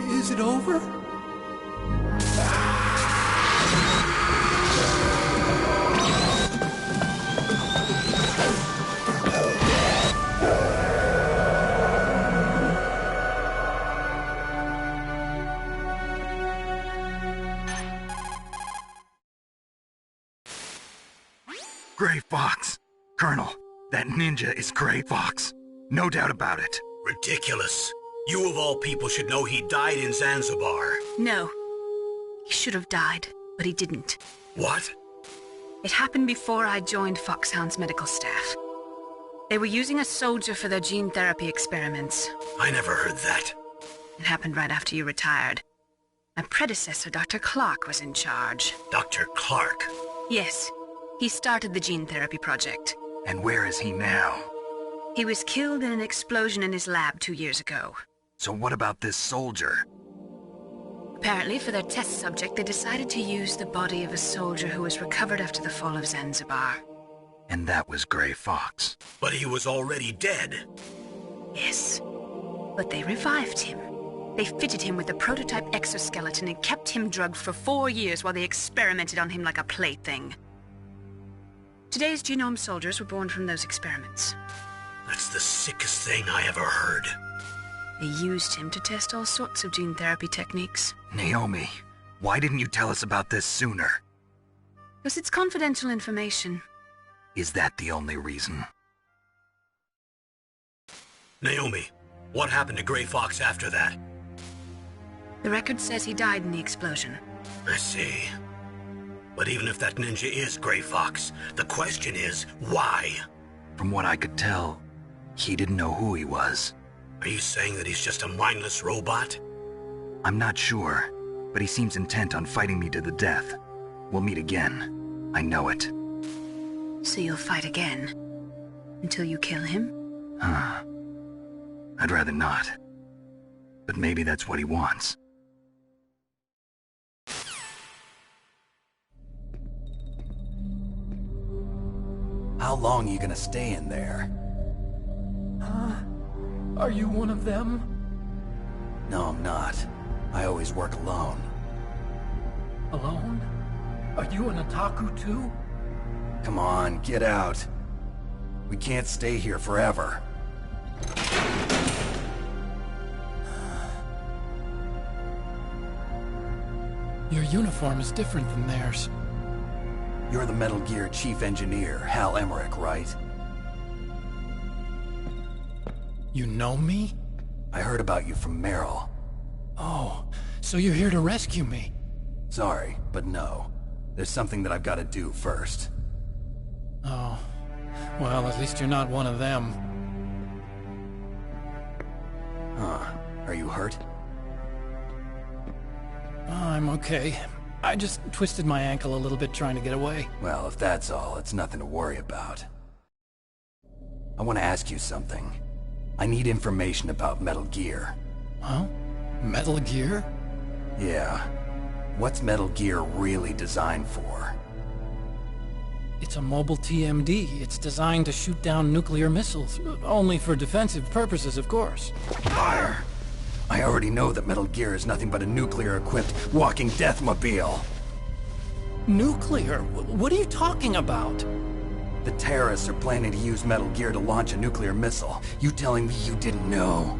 Is it over? Gray Fox. Colonel, that ninja is Gray Fox. No doubt about it. Ridiculous. You of all people should know he died in Zanzibar. No. He should have died, but he didn't. What? It happened before I joined Foxhound's medical staff. They were using a soldier for their gene therapy experiments. I never heard that. It happened right after you retired. My predecessor, Dr. Clark, was in charge. Dr. Clark? Yes. He started the gene therapy project. And where is he now? He was killed in an explosion in his lab 2 years ago. So what about this soldier? Apparently, for their test subject, they decided to use the body of a soldier who was recovered after the fall of Zanzibar. And that was Gray Fox. But he was already dead. Yes. But they revived him. They fitted him with a prototype exoskeleton and kept him drugged for 4 years while they experimented on him like a plaything. Today's genome soldiers were born from those experiments. That's the sickest thing I ever heard. They used him to test all sorts of gene therapy techniques. Naomi, why didn't you tell us about this sooner? Because it's confidential information. Is that the only reason? Naomi, what happened to Gray Fox after that? The record says he died in the explosion. I see. But even if that ninja is Gray Fox, the question is, why? From what I could tell, he didn't know who he was. Are you saying that he's just a mindless robot? I'm not sure, but he seems intent on fighting me to the death. We'll meet again. I know it. So you'll fight again? Until you kill him? Huh. I'd rather not. But maybe that's what he wants. How long are you gonna stay in there? Huh? Are you one of them? No, I'm not. I always work alone. Alone? Are you an otaku too? Come on, get out. We can't stay here forever. Your uniform is different than theirs. You're the Metal Gear Chief Engineer, Hal Emmerich, right? You know me? I heard about you from Meryl. Oh, so you're here to rescue me? Sorry, but no. There's something that I've got to do first. Oh. Well, at least you're not one of them. Huh. Are you hurt? I'm okay. I just twisted my ankle a little bit trying to get away. Well, if that's all, it's nothing to worry about. I want to ask you something. I need information about Metal Gear. Huh? Metal Gear? Yeah. What's Metal Gear really designed for? It's a mobile TMD. It's designed to shoot down nuclear missiles. Only for defensive purposes, of course. Fire! I already know that Metal Gear is nothing but a nuclear-equipped walking deathmobile. Nuclear? What are you talking about? The terrorists are planning to use Metal Gear to launch a nuclear missile. You telling me you didn't know?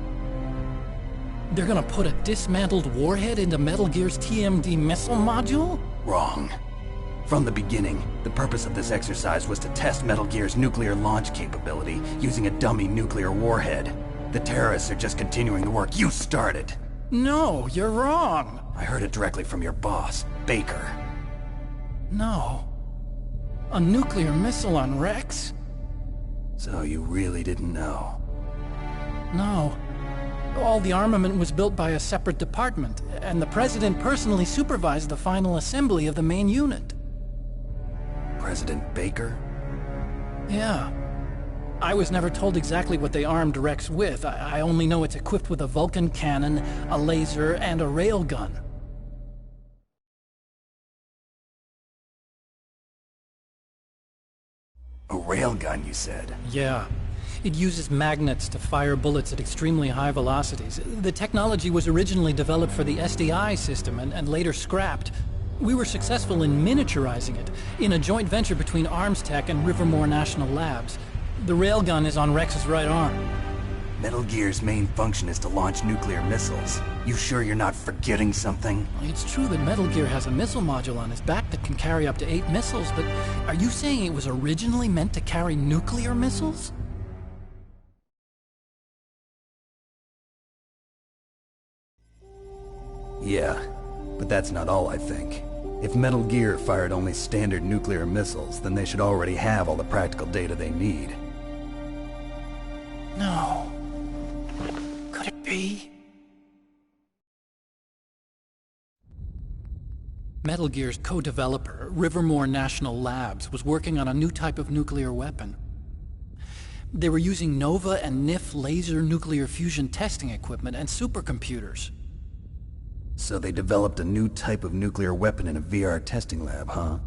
They're gonna put a dismantled warhead into Metal Gear's TMD missile module? Wrong. From the beginning, the purpose of this exercise was to test Metal Gear's nuclear launch capability using a dummy nuclear warhead. The terrorists are just continuing the work you started. No, you're wrong. I heard it directly from your boss, Baker. No. A nuclear missile on Rex? So you really didn't know? No. All the armament was built by a separate department, and the President personally supervised the final assembly of the main unit. President Baker? Yeah. I was never told exactly what they armed Rex with. I only know it's equipped with a Vulcan cannon, a laser, and a railgun. A railgun, you said? Yeah. It uses magnets to fire bullets at extremely high velocities. The technology was originally developed for the SDI system and later scrapped. We were successful in miniaturizing it, in a joint venture between Arms Tech and Rivermore National Labs. The railgun is on Rex's right arm. Metal Gear's main function is to launch nuclear missiles. You sure you're not forgetting something? It's true that Metal Gear has a missile module on its back that can carry up to 8 missiles, but are you saying it was originally meant to carry nuclear missiles? Yeah, but that's not all I think. If Metal Gear fired only standard nuclear missiles, then they should already have all the practical data they need. No. Could it be? Metal Gear's co-developer, Rivermore National Labs, was working on a new type of nuclear weapon. They were using NOVA and NIF laser nuclear fusion testing equipment and supercomputers. So they developed a new type of nuclear weapon in a VR testing lab, huh?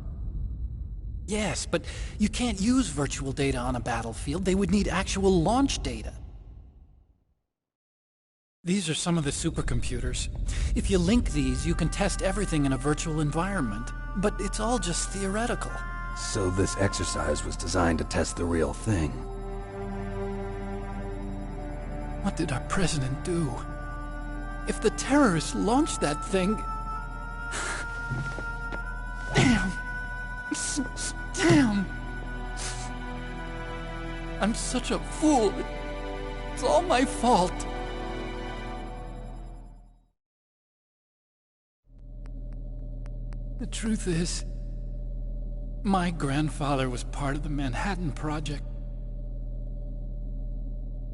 Yes, but you can't use virtual data on a battlefield. They would need actual launch data. These are some of the supercomputers. If you link these, you can test everything in a virtual environment. But it's all just theoretical. So this exercise was designed to test the real thing. What did our president do? If the terrorists launched that thing... Damn! Damn! I'm such a fool. It's all my fault. The truth is, my grandfather was part of the Manhattan Project.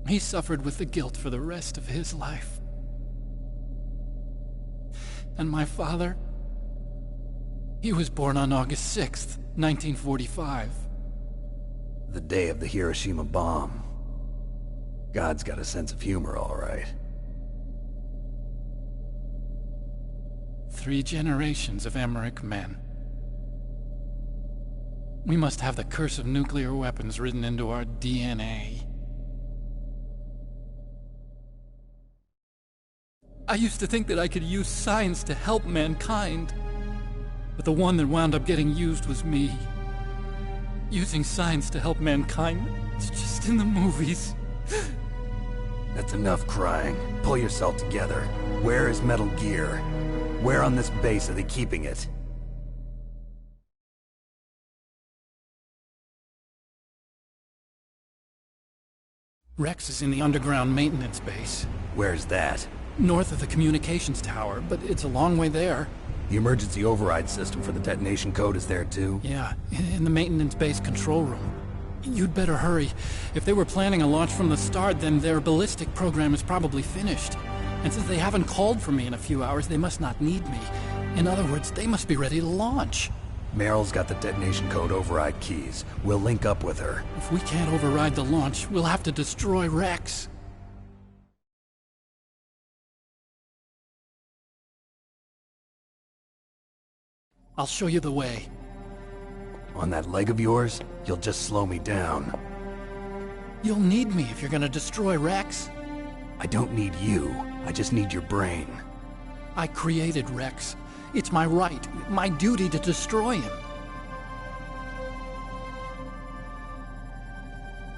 He suffered with the guilt for the rest of his life. And my father, he was born on August 6th, 1945. The day of the Hiroshima bomb. God's got a sense of humor, all right. 3 generations of Emmerich men. We must have the curse of nuclear weapons written into our DNA. I used to think that I could use science to help mankind. But the one that wound up getting used was me. Using science to help mankind, it's just in the movies. That's enough crying. Pull yourself together. Where is Metal Gear? Where on this base are they keeping it? Rex is in the underground maintenance base. Where's that? North of the communications tower, but it's a long way there. The emergency override system for the detonation code is there too? Yeah, in the maintenance base control room. You'd better hurry. If they were planning a launch from the start, then their ballistic program is probably finished. And since they haven't called for me in a few hours, they must not need me. In other words, they must be ready to launch. Meryl's got the detonation code override keys. We'll link up with her. If we can't override the launch, we'll have to destroy Rex. I'll show you the way. On that leg of yours, you'll just slow me down. You'll need me if you're gonna destroy Rex. I don't need you. I just need your brain. I created Rex. It's my right, my duty to destroy him.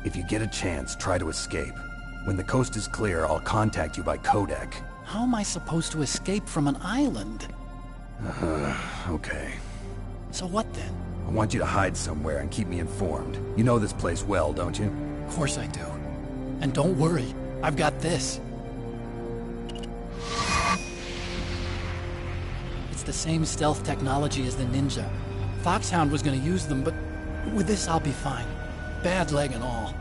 If you get a chance, try to escape. When the coast is clear, I'll contact you by codec. How am I supposed to escape from an island? Okay. So what then? I want you to hide somewhere and keep me informed. You know this place well, don't you? Of course I do. And don't worry, I've got this. It's the same stealth technology as the Ninja. Foxhound was gonna use them, but with this I'll be fine. Bad leg and all.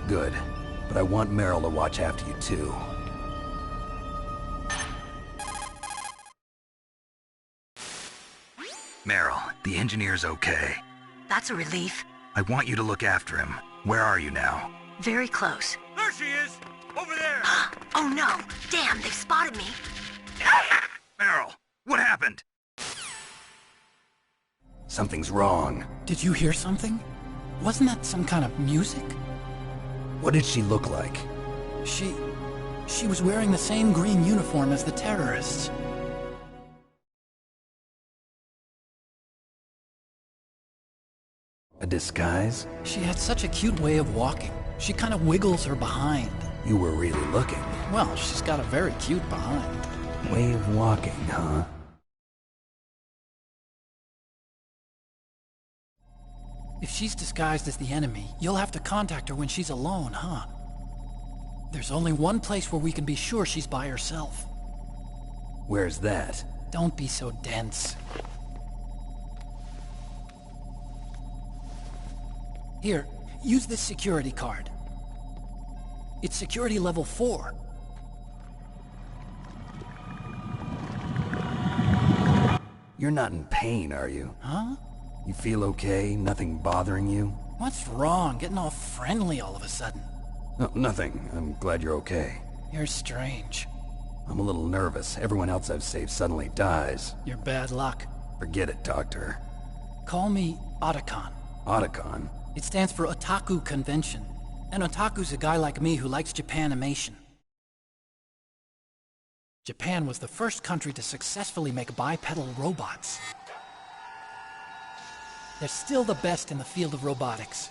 Good. But I want Meryl to watch after you too. Meryl, the engineer's okay. That's a relief. I want you to look after him. Where are you now? Very close. There she is! Over there! Oh no! Damn, they've spotted me. Meryl, what happened? Something's wrong. Did you hear something? Wasn't that some kind of music? What did she look like? She was wearing the same green uniform as the terrorists. A disguise? She had such a cute way of walking. She kind of wiggles her behind. You were really looking. Well, she's got a very cute behind. Way of walking, huh? If she's disguised as the enemy, you'll have to contact her when she's alone, huh? There's only one place where we can be sure she's by herself. Where's that? Don't be so dense. Here, use this security card. It's security level 4. You're not in pain, are you? Huh? You feel okay? Nothing bothering you? What's wrong? Getting all friendly all of a sudden. No, nothing. I'm glad you're okay. You're strange. I'm a little nervous. Everyone else I've saved suddenly dies. You're bad luck. Forget it, Doctor. Call me Otacon. Otacon? It stands for Otaku Convention. An otaku's a guy like me who likes Japanimation. Japan was the first country to successfully make bipedal robots. They're still the best in the field of robotics.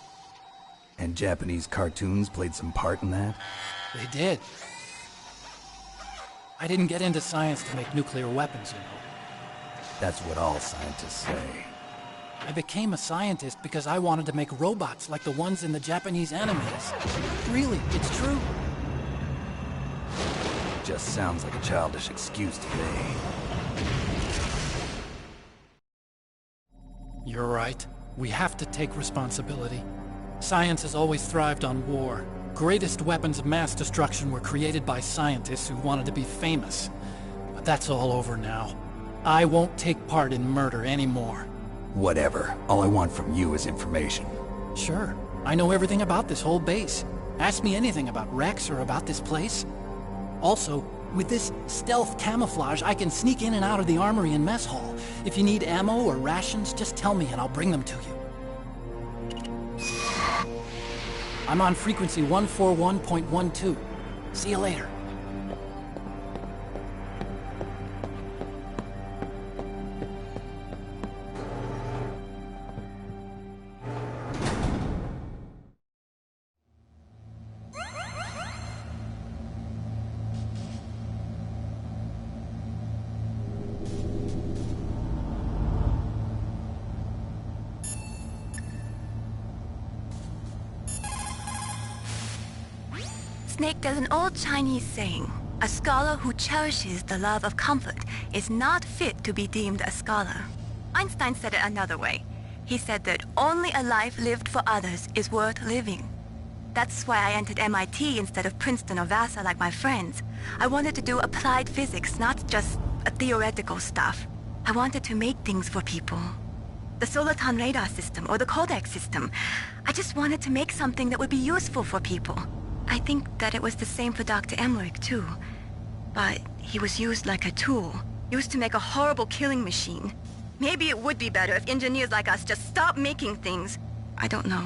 And Japanese cartoons played some part in that? They did. I didn't get into science to make nuclear weapons, you know. That's what all scientists say. I became a scientist because I wanted to make robots like the ones in the Japanese animes. Really, it's true. Just sounds like a childish excuse to me. You're right. We have to take responsibility. Science has always thrived on war. Greatest weapons of mass destruction were created by scientists who wanted to be famous. But that's all over now. I won't take part in murder anymore. Whatever. All I want from you is information. Sure. I know everything about this whole base. Ask me anything about Rex or about this place. Also, with this stealth camouflage, I can sneak in and out of the armory and mess hall. If you need ammo or rations, just tell me and I'll bring them to you. I'm on frequency 141.12. See you later. Snake, there's an old Chinese saying, a scholar who cherishes the love of comfort is not fit to be deemed a scholar. Einstein said it another way. He said that only a life lived for others is worth living. That's why I entered MIT instead of Princeton or Vassar like my friends. I wanted to do applied physics, not just theoretical stuff. I wanted to make things for people. The Soliton radar system or the Codex system. I just wanted to make something that would be useful for people. I think that it was the same for Dr. Emmerich, too. But he was used like a tool, used to make a horrible killing machine. Maybe it would be better if engineers like us just stopped making things. I don't know.